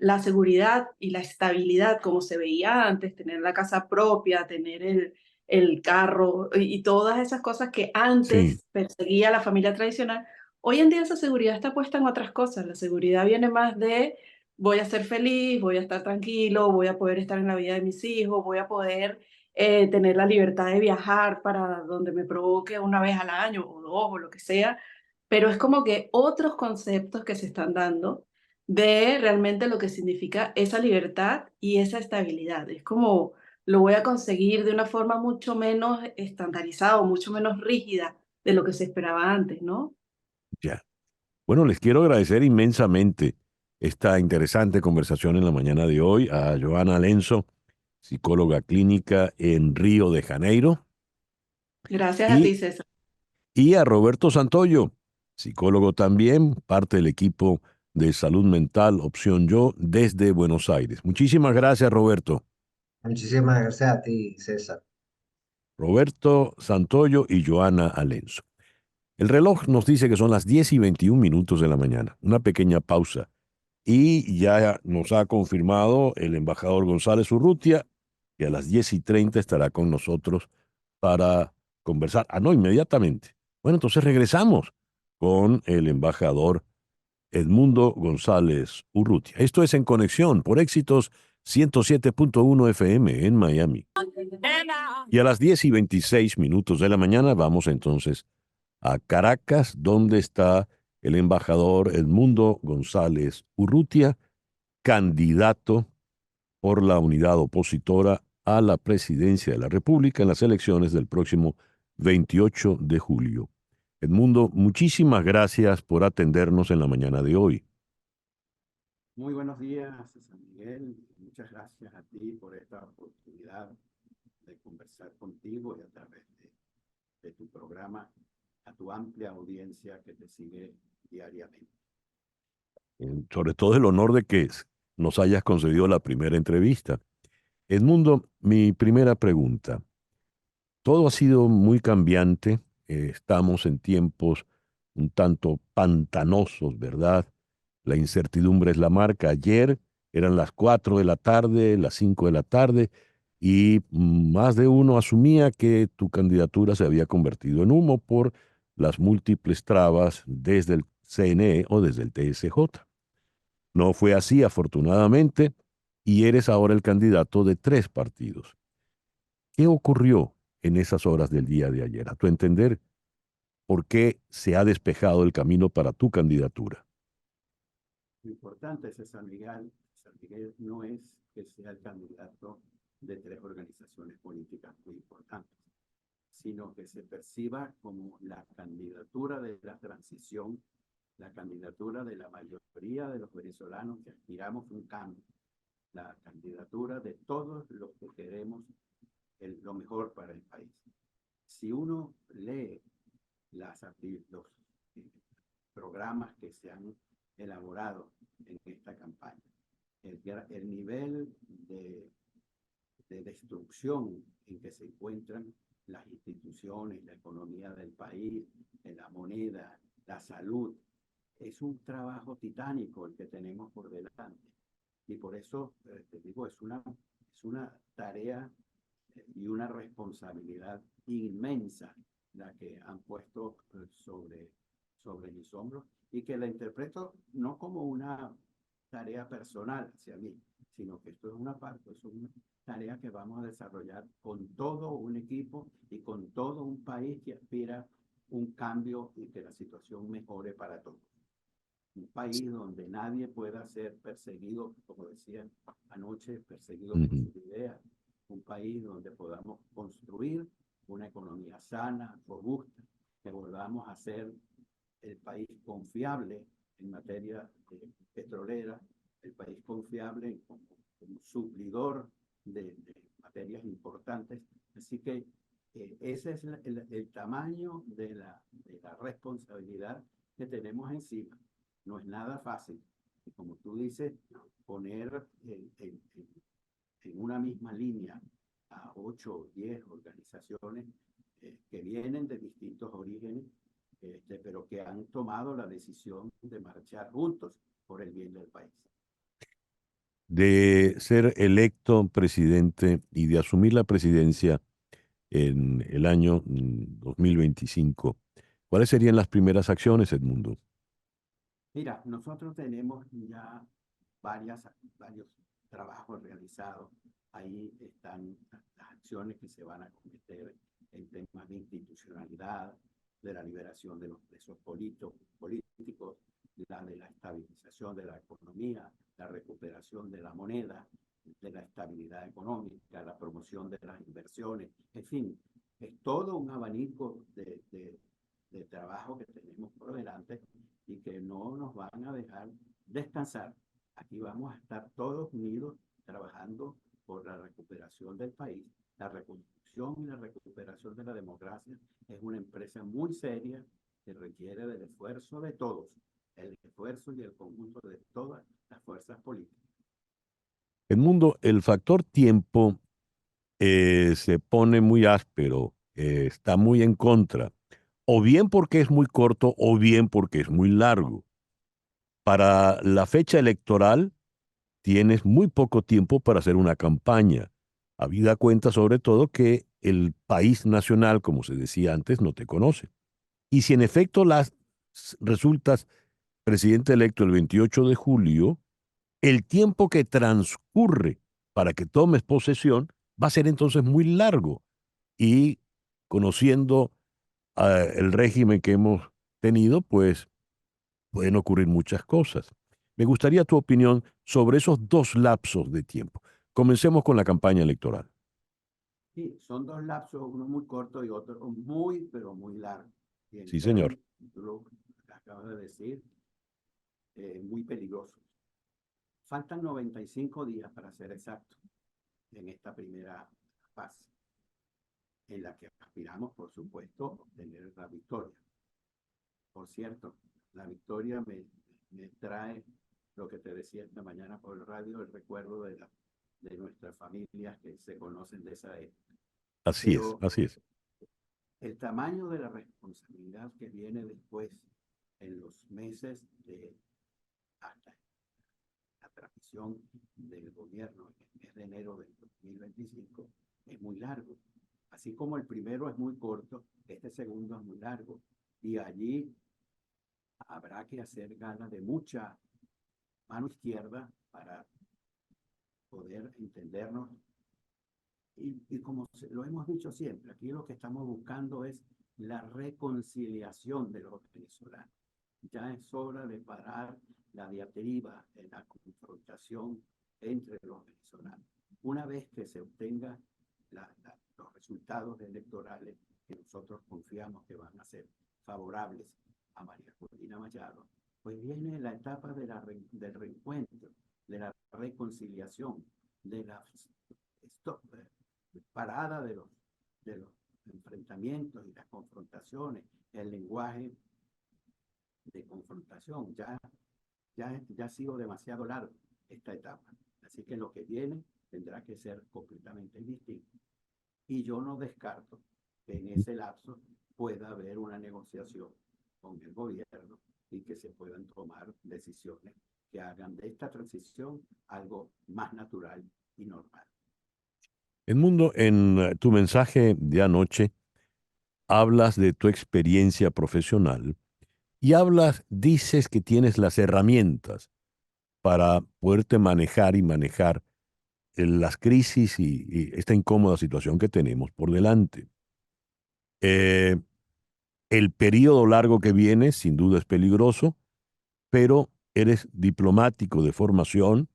la seguridad y la estabilidad, como se veía antes, tener la casa propia, tener el carro y todas esas cosas que Sí. antes perseguía la familia tradicional, hoy en día esa seguridad está puesta en otras cosas. La seguridad viene más de voy a ser feliz, voy a estar tranquilo, voy a poder estar en la vida de mis hijos, voy a poder tener la libertad de viajar para donde me provoque una vez al año o dos o lo que sea, pero es como que otros conceptos que se están dando de realmente lo que significa esa libertad y esa estabilidad. Es como lo voy a conseguir de una forma mucho menos estandarizada o mucho menos rígida de lo que se esperaba antes, ¿no? Ya. Bueno, les quiero agradecer inmensamente esta interesante conversación en la mañana de hoy a Joana Lenzo, psicóloga clínica en Río de Janeiro, Gracias a y, ti, César. y a Roberto Santoyo, psicólogo también, parte del equipo de salud mental Opción Yo desde Buenos Aires. Muchísimas gracias, Roberto. Muchísimas gracias a ti, César. Roberto Santoyo y Joana Alenzo. El reloj nos dice que son las 10:21 de la mañana. Una pequeña pausa. Y ya nos ha confirmado el embajador González Urrutia que a las 10:30 estará con nosotros para conversar. Ah, no, inmediatamente. Bueno, entonces regresamos con el embajador Edmundo González Urrutia. Esto es En Conexión por Éxitos 107.1 FM en Miami. Y a las 10:26 de la mañana vamos entonces a Caracas, donde está el embajador Edmundo González Urrutia, candidato por la unidad opositora a la presidencia de la República en las elecciones del próximo 28 de julio. Edmundo, muchísimas gracias por atendernos en la mañana de hoy. Muy buenos días, San Miguel. Muchas gracias a ti por esta oportunidad de conversar contigo y a través de tu programa, a tu amplia audiencia que te sigue diariamente. Sobre todo el honor de que nos hayas concedido la primera entrevista. Edmundo, mi primera pregunta. Todo ha sido muy cambiante. Estamos en tiempos un tanto pantanosos, ¿verdad? La incertidumbre es la marca. Ayer eran las 4 de la tarde, las 5 de la tarde, y más de uno asumía que tu candidatura se había convertido en humo por las múltiples trabas desde el CNE o desde el TSJ. No fue así, afortunadamente, y eres ahora el candidato de 3 partidos. ¿Qué ocurrió en esas horas del día de ayer? A tu entender, ¿por qué se ha despejado el camino para tu candidatura? Lo importante, San Miguel, no es que sea el candidato de 3 organizaciones políticas muy importantes, sino que se perciba como la candidatura de la transición, la candidatura de la mayoría de los venezolanos que aspiramos a un cambio, la candidatura de todos los que queremos lo mejor para el país. Si uno lee los programas que se han elaborado en esta campaña, el nivel de destrucción en que se encuentran las instituciones, la economía del país, la moneda, la salud, es un trabajo titánico el que tenemos por delante. Y por eso, te digo, es una tarea y una responsabilidad inmensa la que han puesto sobre mis hombros, y que la interpreto no como una tarea personal hacia mí, sino que esto es una tarea que vamos a desarrollar con todo un equipo y con todo un país que aspira un cambio y que la situación mejore para todos. Un país donde nadie pueda ser perseguido, como decía anoche, perseguido por sus ideas. Un país donde podamos construir una economía sana, robusta, que volvamos a ser el país confiable en materia petrolera, el país confiable como suplidor de materias importantes. Así que ese es el tamaño de la responsabilidad que tenemos encima. No es nada fácil. Y como tú dices, poner en una misma línea a 8 o 10 organizaciones que vienen de distintos orígenes, pero que han tomado la decisión de marchar juntos por el bien del país. De ser electo presidente y de asumir la presidencia en el año 2025, ¿cuáles serían las primeras acciones, Edmundo? Mira, nosotros tenemos ya varios trabajos realizados. Ahí están las acciones que se van a cometer en temas de institucionalidad, de la liberación de los presos políticos, la de la estabilización de la economía, la recuperación de la moneda, de la estabilidad económica, la promoción de las inversiones. En fin, es todo un abanico de trabajo que tenemos por delante y que no nos van a dejar descansar. Aquí vamos a estar todos unidos trabajando por la recuperación del país. La reconstrucción y la recuperación de la democracia es una empresa muy seria que requiere del esfuerzo de todos, el esfuerzo y el conjunto de todas las fuerzas políticas. Edmundo, el factor tiempo se pone muy áspero, está muy en contra, o bien porque es muy corto o bien porque es muy largo. Para la fecha electoral tienes muy poco tiempo para hacer una campaña, habida cuenta sobre todo que el país nacional, como se decía antes, no te conoce. Y si en efecto resultas presidente electo el 28 de julio, el tiempo que transcurre para que tomes posesión va a ser entonces muy largo. Y conociendo el régimen que hemos tenido, pues pueden ocurrir muchas cosas. Me gustaría tu opinión sobre esos dos lapsos de tiempo. Comencemos con la campaña electoral. Sí, son dos lapsos, uno muy corto y otro muy, pero muy largo. Y en Sí, señor. términos, tú lo acabas de decir, muy peligroso. Faltan 95 días para ser exacto en esta primera fase, en la que aspiramos, por supuesto, a obtener la victoria. Por cierto, la victoria me trae lo que te decía esta mañana por el radio, el recuerdo de nuestras familias que se conocen de esa época. Así es, Pero así es. el tamaño de la responsabilidad que viene después en los meses de hasta la transición del gobierno en el mes de enero del 2025 es muy largo. Así como el primero es muy corto, este segundo es muy largo. Y allí habrá que hacer gala de mucha mano izquierda para poder entendernos. Y como lo hemos dicho siempre, aquí lo que estamos buscando es la reconciliación de los venezolanos. Ya es hora de parar la diatriba, la confrontación entre los venezolanos. Una vez que se obtengan los resultados electorales que nosotros confiamos que van a ser favorables a María Corina Machado, pues viene la etapa del reencuentro, de la reconciliación, de la parada de los enfrentamientos y las confrontaciones, el lenguaje de confrontación. Ya ha sido demasiado largo esta etapa. Así que lo que viene tendrá que ser completamente distinto. Y yo no descarto que en ese lapso pueda haber una negociación con el gobierno y que se puedan tomar decisiones que hagan de esta transición algo más natural y normal. Edmundo, en tu mensaje de anoche hablas de tu experiencia profesional y dices que tienes las herramientas para poderte manejar y manejar las crisis y esta incómoda situación que tenemos por delante. Eh, el periodo largo que viene sin duda es peligroso, pero eres diplomático de formación,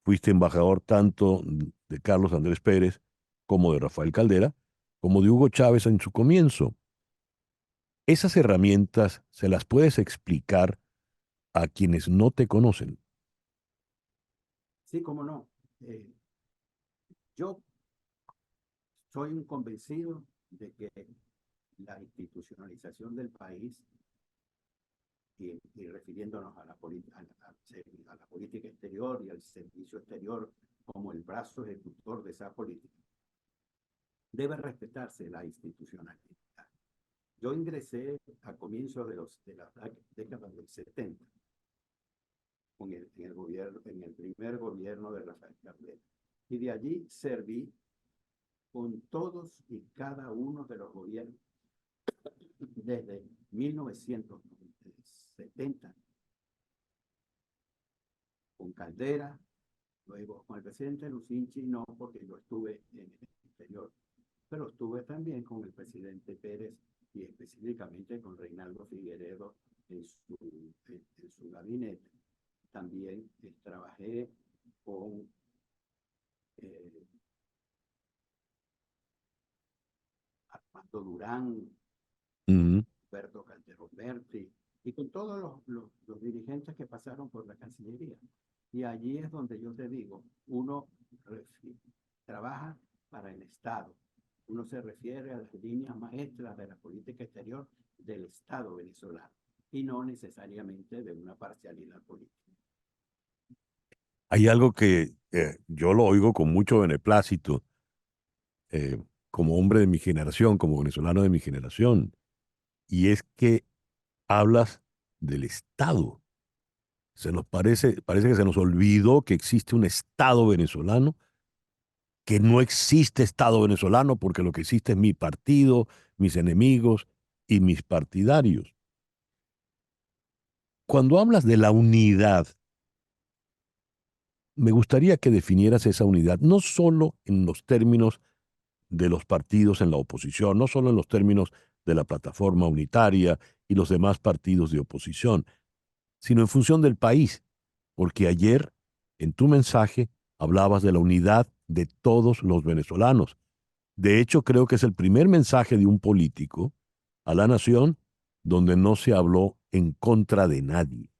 fuiste embajador tanto de Carlos Andrés Pérez como de Rafael Caldera, como de Hugo Chávez en su comienzo. Esas herramientas se las puedes explicar a quienes no te conocen. Sí, cómo no. Yo soy un convencido de que la institucionalización del país y refiriéndonos a la política exterior y al servicio exterior como el brazo ejecutor de esa política, debe respetarse la institucionalidad. Yo ingresé a comienzos de la década del 70 en el primer gobierno de Rafael Caldera. Y de allí serví con todos y cada uno de los gobiernos desde 1970, con Caldera, luego con el presidente Lucinchi, no porque yo estuve en el exterior, pero estuve también con el presidente Pérez y específicamente con Reinaldo Figueredo en su gabinete. También trabajé con Armando Durán, Alberto Calderón Berti, y con todos los dirigentes que pasaron por la Cancillería. Y allí es donde yo te digo, uno trabaja para el Estado. Uno se refiere a las líneas maestras de la política exterior del Estado venezolano y no necesariamente de una parcialidad política. Hay algo que yo lo oigo con mucho beneplácito como hombre de mi generación, como venezolano de mi generación, y es que hablas del Estado. Parece que se nos olvidó que existe un Estado venezolano, que no existe Estado venezolano porque lo que existe es mi partido, mis enemigos y mis partidarios. Cuando hablas de la unidad, me gustaría que definieras esa unidad, no solo en los términos de los partidos en la oposición, no solo en los términos de la plataforma unitaria y los demás partidos de oposición, sino en función del país, porque ayer en tu mensaje hablabas de la unidad de todos los venezolanos. De hecho, creo que es el primer mensaje de un político a la nación donde no se habló en contra de nadie.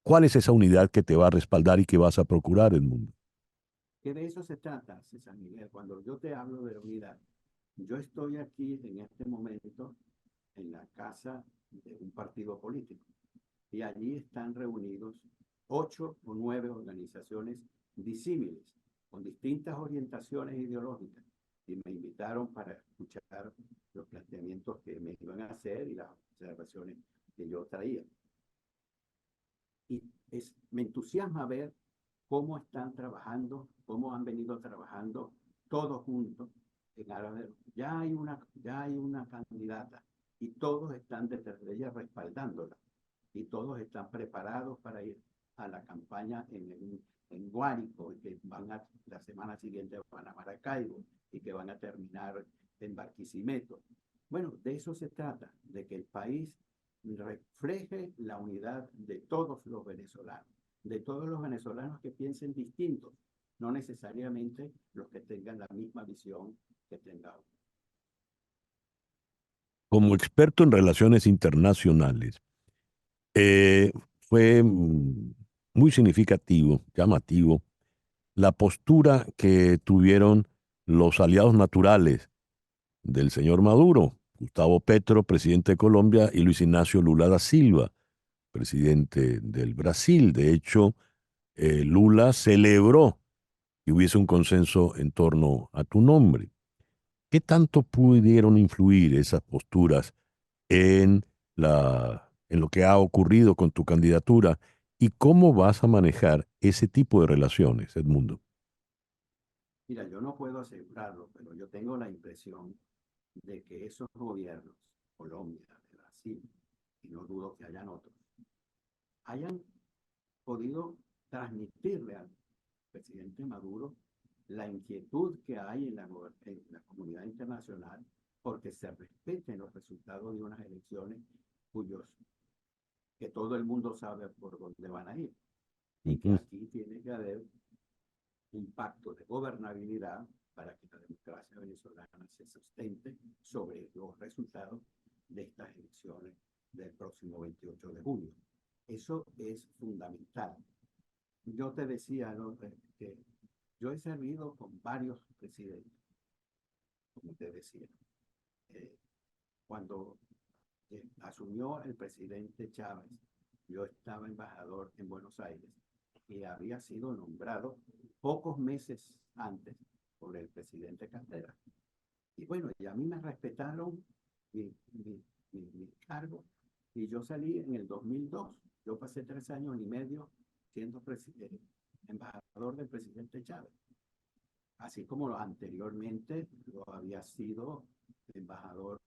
¿Cuál es esa unidad que te va a respaldar y que vas a procurar, Edmundo? Que de eso se trata, César Miguel. Cuando yo te hablo de unidad, yo estoy aquí en este momento en la casa de un partido político y allí están reunidos 8 o 9 organizaciones disímiles con distintas orientaciones ideológicas y me invitaron para escuchar los planteamientos que me iban a hacer y las observaciones que yo traía. Y me entusiasma ver cómo están trabajando, cómo han venido trabajando todos juntos en aras de... Ya hay una candidata y todos están detrás de ella respaldándola y todos están preparados para ir a la campaña en Guárico y que la semana siguiente van a Maracaibo y que van a terminar en Barquisimeto. Bueno, de eso se trata, de que el país refleje la unidad de todos los venezolanos que piensen distintos, no necesariamente los que tengan la misma visión que tengamos. Como experto en relaciones internacionales, fue muy significativo, llamativo, la postura que tuvieron los aliados naturales del señor Maduro, Gustavo Petro, presidente de Colombia, y Luis Ignacio Lula da Silva, presidente del Brasil. De hecho, Lula celebró que hubiese un consenso en torno a tu nombre. ¿Qué tanto pudieron influir esas posturas en lo que ha ocurrido con tu candidatura y cómo vas a manejar ese tipo de relaciones, Edmundo? Mira, yo no puedo asegurarlo, pero yo tengo la impresión de que esos gobiernos, Colombia, Brasil, y no dudo que hayan otros, hayan podido transmitirle al presidente Maduro la inquietud que hay en la comunidad internacional porque se respeten los resultados de unas elecciones que todo el mundo sabe por dónde van a ir. Y que aquí tiene que haber un pacto de gobernabilidad para que la democracia venezolana se sustente sobre los resultados de estas elecciones del próximo 28 de junio. Eso es fundamental. Yo te decía, ¿no?, que yo he servido con varios presidentes, como te decía. Cuando asumió el presidente Chávez, yo estaba embajador en Buenos Aires y había sido nombrado pocos meses antes por el presidente Caldera. Y bueno, y a mí me respetaron mi cargo y yo salí en el 2002. Yo pasé 3 años y medio siendo embajador del presidente Chávez, así como anteriormente lo había sido embajador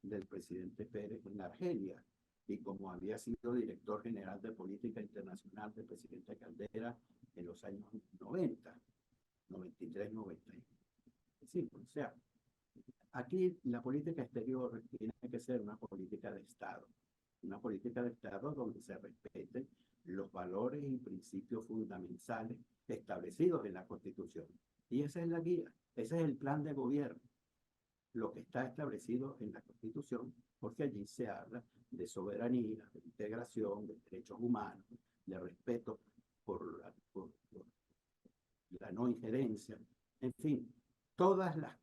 del presidente Pérez en Argelia y como había sido director general de política internacional del presidente Caldera en los años 90, 93, 91. Sí, o sea, aquí la política exterior tiene que ser una política de Estado donde se respeten los valores y principios fundamentales establecidos en la Constitución. Y esa es la guía, ese es el plan de gobierno, lo que está establecido en la Constitución, porque allí se habla de soberanía, de integración, de derechos humanos, de respeto por la no injerencia, en fin, todas las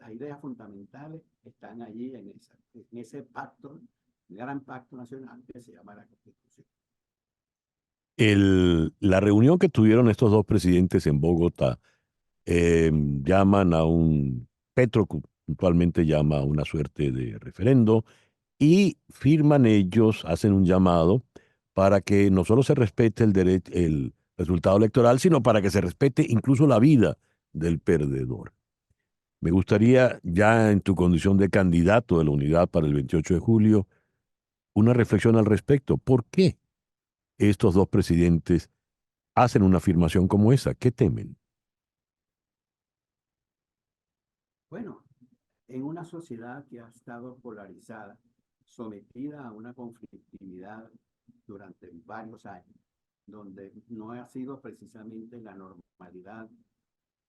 ideas fundamentales están allí en ese pacto, gran pacto nacional que se llama la Constitución. La reunión que tuvieron estos dos presidentes en Bogotá, llaman a Petro puntualmente llama a una suerte de referendo y firman ellos, hacen un llamado para que no solo se respete el resultado electoral, sino para que se respete incluso la vida del perdedor. Me gustaría, ya en tu condición de candidato de la unidad para el 28 de julio, una reflexión al respecto. ¿Por qué estos dos presidentes hacen una afirmación como esa? ¿Qué temen? Bueno, en una sociedad que ha estado polarizada, sometida a una conflictividad durante varios años, donde no ha sido precisamente la normalidad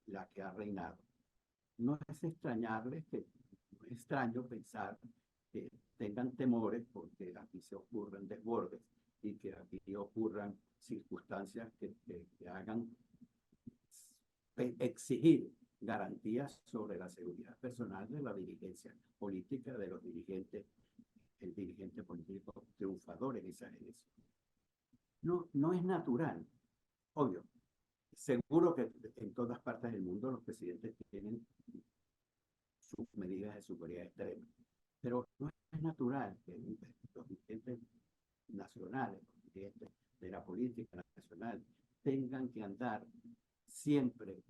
la que ha reinado. No es extrañarles que, no es extraño pensar que tengan temores porque aquí se ocurren desbordes y que aquí ocurran circunstancias que hagan exigir garantías sobre la seguridad personal de la dirigencia política, de los dirigentes, el dirigente político triunfador en esa elección. No, no es natural, obvio. Seguro que en todas partes del mundo los presidentes tienen sus medidas de seguridad extrema, pero no es natural que los dirigentes nacionales, los dirigentes de la política nacional, tengan que andar siempre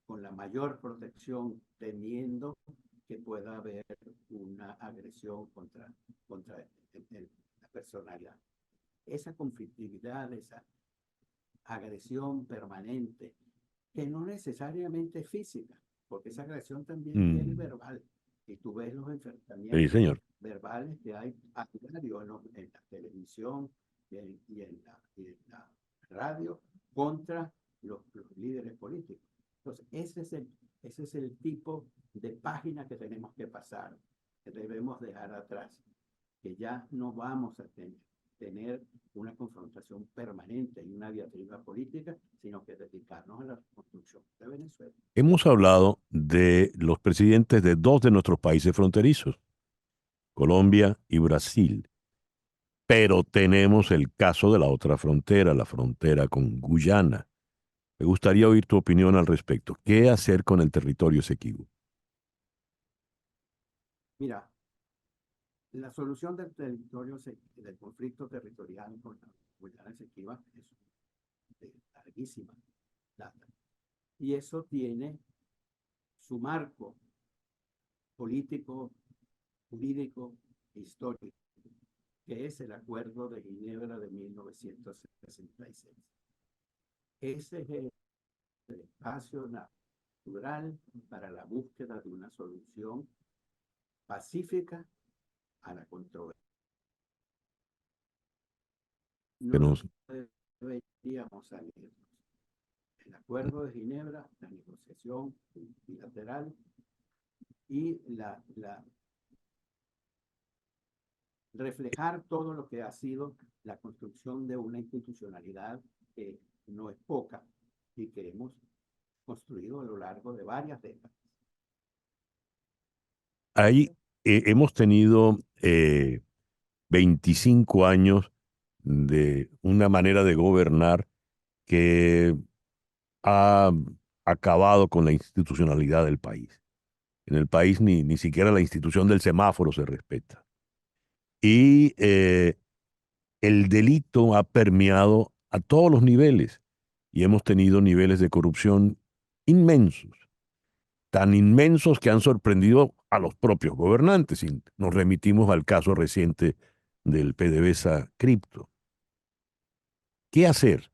con la mayor protección, temiendo que pueda haber una agresión contra la personalidad. Esa conflictividad, esa agresión permanente, que no necesariamente es física, porque esa agresión también es verbal. Y tú ves los Sí, enfrentamientos señor. verbales que hay a diario en la televisión y en la radio contra los líderes políticos. Entonces, ese es el tipo de página que tenemos que pasar, que debemos dejar atrás, que ya no vamos a tener una confrontación permanente y una diatriba política, sino que dedicarnos a la reconstrucción de Venezuela. Hemos hablado de los presidentes de dos de nuestros países fronterizos, Colombia y Brasil, pero tenemos el caso de la otra frontera, la frontera con Guyana. Me gustaría oír tu opinión al respecto. ¿Qué hacer con el territorio Esequibo? Mira, la solución del conflicto territorial con la Guyana Esequiba es de larguísima data. Y eso tiene su marco político, jurídico e histórico, que es el Acuerdo de Ginebra de 1966. Ese es el espacio natural para la búsqueda de una solución pacífica a la controversia. Que No nos- deberíamos salirnos. El Acuerdo de Ginebra, la negociación bilateral y reflejar todo lo que ha sido la construcción de una institucionalidad que no es poca y que hemos construido a lo largo de varias décadas. Ahí hemos tenido 25 años de una manera de gobernar que ha acabado con la institucionalidad del país. En el país ni siquiera la institución del semáforo se respeta. Y el delito ha permeado a todos los niveles y hemos tenido niveles de corrupción inmensos, tan inmensos que han sorprendido a los propios gobernantes. Y nos remitimos al caso reciente del PDVSA Cripto. ¿Qué hacer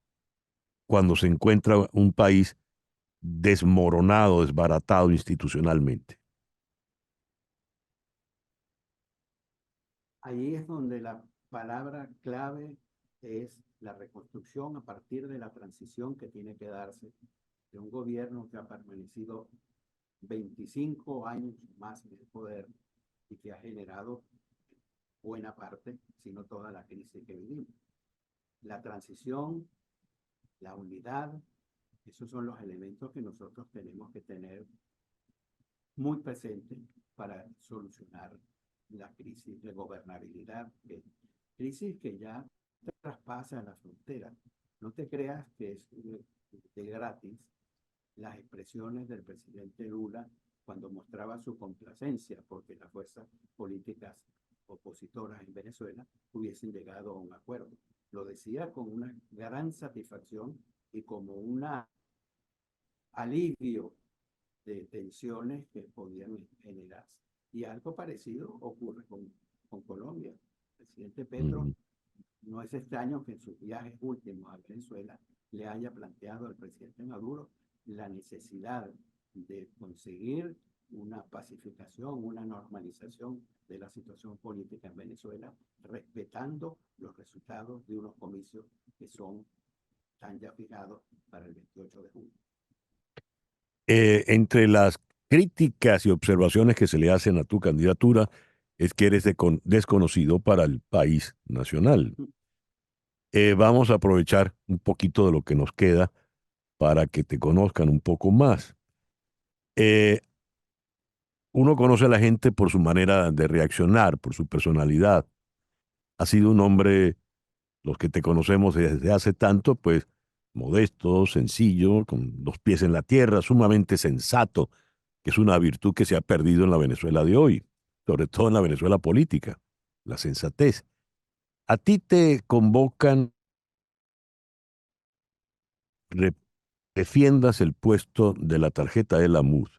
cuando se encuentra un país desmoronado, desbaratado institucionalmente? Ahí es donde la palabra clave es la reconstrucción a partir de la transición que tiene que darse de un gobierno que ha permanecido 25 años más en el poder y que ha generado buena parte, si no toda la crisis que vivimos. La transición, la unidad, esos son los elementos que nosotros tenemos que tener muy presentes para solucionar la crisis de gobernabilidad, crisis que ya traspasa la frontera. No te creas que es de gratis las expresiones del presidente Lula cuando mostraba su complacencia porque las fuerzas políticas opositoras en Venezuela hubiesen llegado a un acuerdo. Lo decía con una gran satisfacción y como un alivio de tensiones que podían generarse. Y algo parecido ocurre con Colombia. El presidente Petro, Ujú. no es extraño que en sus viajes últimos a Venezuela le haya planteado al presidente Maduro la necesidad de conseguir una pacificación, una normalización de la situación política en Venezuela, respetando los resultados de unos comicios que están ya fijados para el 28 de junio. Entre las críticas y observaciones que se le hacen a tu candidatura es que eres desconocido para el país nacional. Vamos a aprovechar un poquito de lo que nos queda para que te conozcan un poco más. Eh, Uno conoce a la gente por su manera de reaccionar, por su personalidad. Ha sido un hombre, los que te conocemos desde hace tanto, pues modesto, sencillo, con los pies en la tierra, sumamente sensato, que es una virtud que se ha perdido en la Venezuela de hoy, sobre todo en la Venezuela política, la sensatez. A ti te convocan, re- defiendas el puesto de la tarjeta de la MUD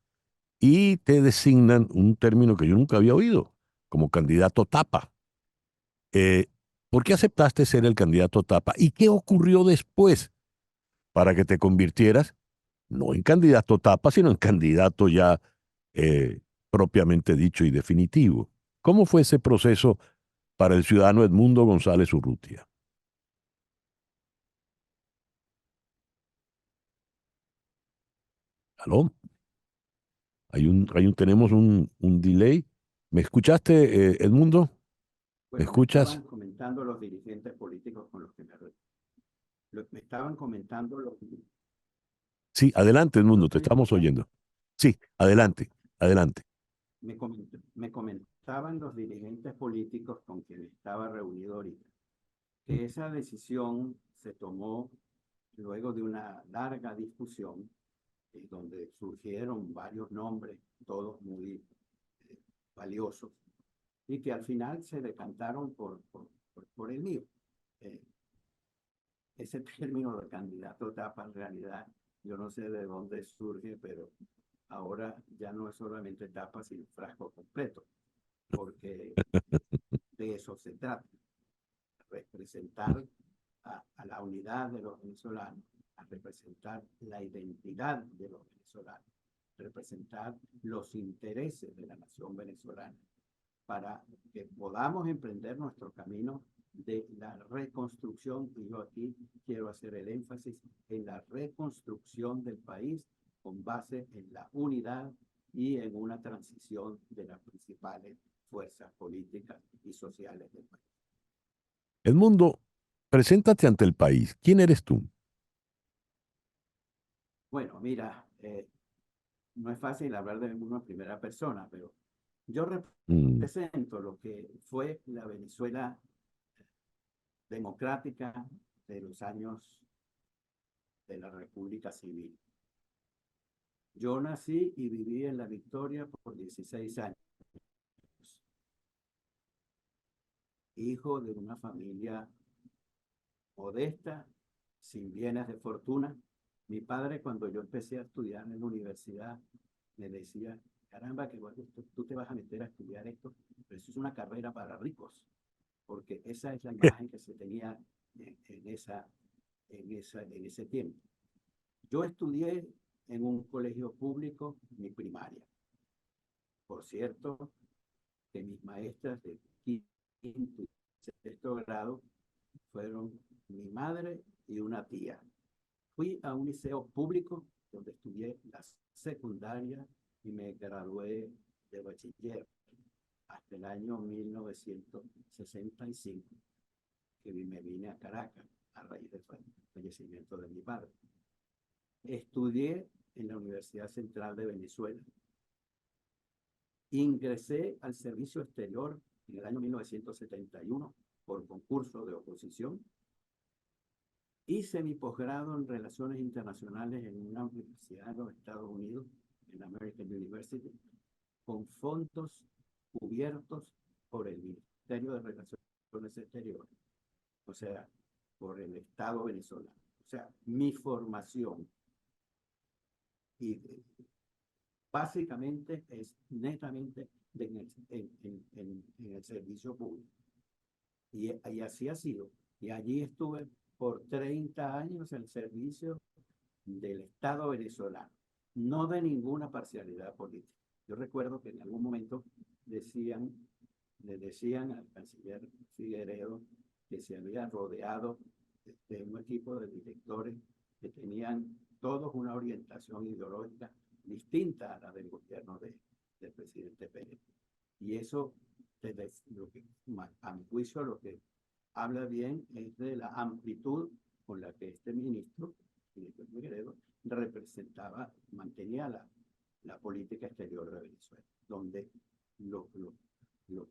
y te designan un término que yo nunca había oído, como candidato tapa. Eh, ¿Por qué aceptaste ser el candidato tapa? ¿Y qué ocurrió después para que te convirtieras no en candidato tapa, sino en candidato ya propiamente dicho y definitivo? ¿Cómo fue ese proceso para el ciudadano Edmundo González Urrutia? ¿Aló? Tenemos un delay. ¿Me escuchaste, Edmundo? ¿Me Bueno, me escuchas? estaban comentando los dirigentes políticos con los que me estaban comentando Sí, adelante, ¿Aló, Edmundo, te estoy estamos escuchando? oyendo. Sí, adelante, adelante. Me comentaban los dirigentes políticos con quienes estaba reunido ahorita que esa decisión se tomó luego de una larga discusión donde surgieron varios nombres, todos muy valiosos, y que al final se decantaron por el mío. Eh, Ese término de candidato tapa en realidad, yo no sé de dónde surge, pero ahora ya no es solamente tapa, sino frasco completo, porque de eso se trata, representar a la unidad de los venezolanos, a representar la identidad de los venezolanos, representar los intereses de la nación venezolana, para que podamos emprender nuestro camino de la reconstrucción. Y yo aquí quiero hacer el énfasis en la reconstrucción del país con base en la unidad y en una transición de las principales fuerzas políticas y sociales del país. Edmundo, preséntate ante el país. ¿Quién eres tú? Bueno, mira, no es fácil hablar de uno en primera persona, pero yo Mm, represento lo que fue la Venezuela democrática de los años de la República Civil. Yo nací y viví en La Victoria por 16 años, hijo de una familia modesta, sin bienes de fortuna. Mi padre, cuando yo empecé a estudiar en la universidad, me decía, caramba, que bueno, tú te vas a meter a estudiar esto, pero eso es una carrera para ricos, porque esa es la imagen que se tenía en ese tiempo. Yo estudié en un colegio público mi primaria. Por cierto, que mis maestras de quinto y sexto grado fueron mi madre y una tía. Fui a un liceo público donde estudié la secundaria y me gradué de bachiller hasta el año 1965, que me vine a Caracas a raíz del fallecimiento de mi padre. Estudié en la Universidad Central de Venezuela. Ingresé al servicio exterior en el año 1971 por concurso de oposición. Hice mi posgrado en Relaciones Internacionales en una universidad de los Estados Unidos, en American University, con fondos cubiertos por el Ministerio de Relaciones Exteriores, o sea, por el Estado venezolano. O sea, mi formación y básicamente es netamente en el servicio público. Y así ha sido. Y allí estuve por 30 años al servicio del Estado venezolano, no de ninguna parcialidad política. Yo recuerdo que en algún momento le decían al canciller Figueredo que se había rodeado de un equipo de directores que tenían todos una orientación ideológica distinta a la del gobierno del presidente Pérez. Y eso, a mi juicio, lo que habla bien es de la amplitud con la que este ministro Figueredo mantenía la política exterior de Venezuela, donde lo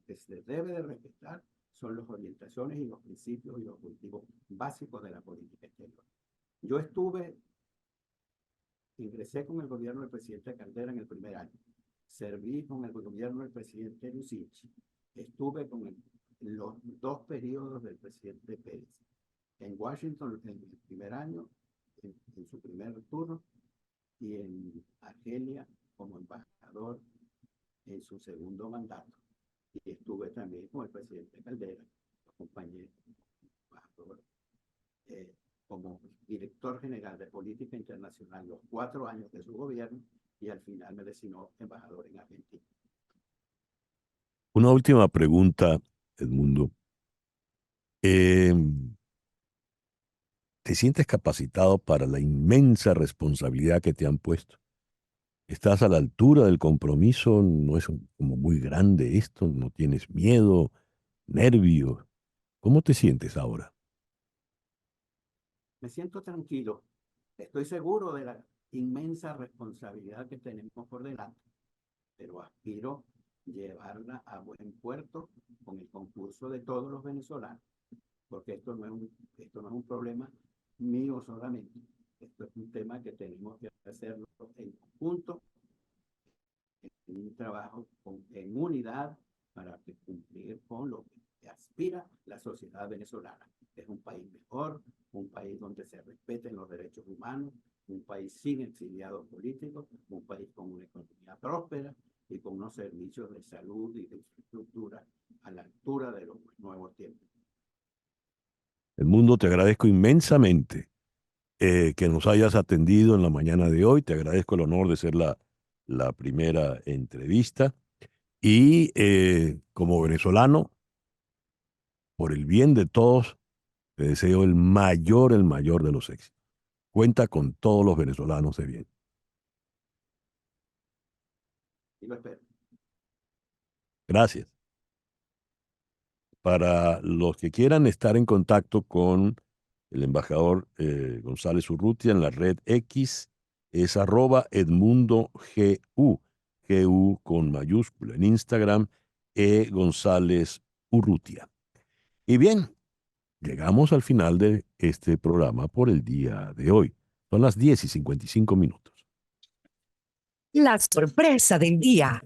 que se debe de respetar son las orientaciones y los principios y los objetivos básicos de la política exterior. Yo ingresé con el gobierno del presidente Caldera en el primer año, serví con el gobierno del presidente Lucich, estuve con los 2 periodos del presidente Pérez, en Washington en el primer año, en su primer turno, y en Argelia como embajador en su segundo mandato. Y estuve también con el presidente Caldera, lo acompañé como director general de política internacional los 4 años de su gobierno, y al final me designó embajador en Argentina. Una última pregunta, Edmundo. ¿Te sientes capacitado para la inmensa responsabilidad que te han puesto? ¿Estás a la altura del compromiso? ¿No es como muy grande esto? ¿No tienes miedo, nervios? ¿Cómo te sientes ahora? Me siento tranquilo. Estoy seguro de la inmensa responsabilidad que tenemos por delante, pero aspiro llevarla a buen puerto con el concurso de todos los venezolanos, porque esto no es un problema mío solamente. Esto es un tema que tenemos que hacerlo en conjunto, en un trabajo en unidad para cumplir con lo que aspira la sociedad venezolana. Es un país mejor, un país donde se respeten los derechos humanos, un país sin exiliados políticos, un país con una economía próspera y con unos servicios de salud y de infraestructura a la altura de los nuevos tiempos. Edmundo, te agradezco inmensamente que nos hayas atendido en la mañana de hoy. Te agradezco el honor de ser la primera entrevista. Y como venezolano, por el bien de todos, te deseo el mayor de los éxitos. Cuenta con todos los venezolanos de bien. Y lo espero. Gracias. Para los que quieran estar en contacto con el embajador González Urrutia en la red X, es @EdmundoGU, GU con mayúscula en Instagram, González Urrutia. Y bien, llegamos al final de este programa por el día de hoy. Son las 10:55. La sorpresa del día.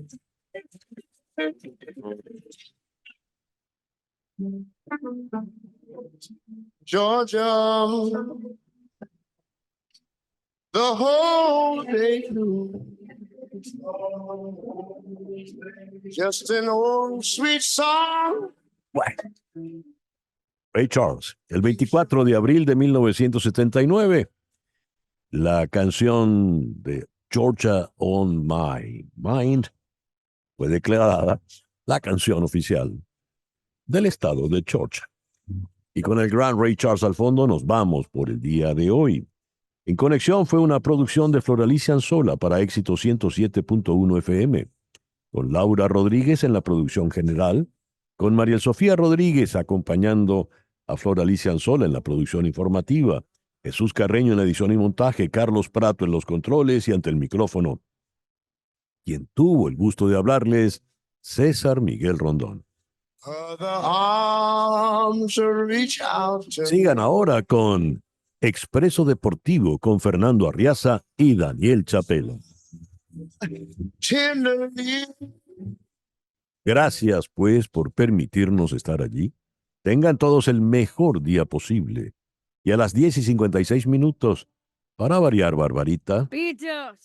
Georgia, the whole day through. Just an old sweet song. Ray Charles, el 24 de abril de 1979, la canción de Georgia on My Mind fue declarada la canción oficial del estado de Georgia. Y con el gran Ray Charles al fondo nos vamos por el día de hoy. En Conexión fue una producción de Floralicia Anzola para Éxito 107.1 FM, con Laura Rodríguez en la producción general, con Mariel Sofía Rodríguez acompañando a Floralicia Anzola en la producción informativa, Jesús Carreño en la edición y montaje, Carlos Prato en los controles y ante el micrófono. Quien tuvo el gusto de hablarles, César Miguel Rondón. Sigan ahora con Expreso Deportivo con Fernando Arriaza y Daniel Chapela. Gracias, pues, por permitirnos estar allí. Tengan todos el mejor día posible. Y a las 10:56, para variar, Barbarita. Pillos.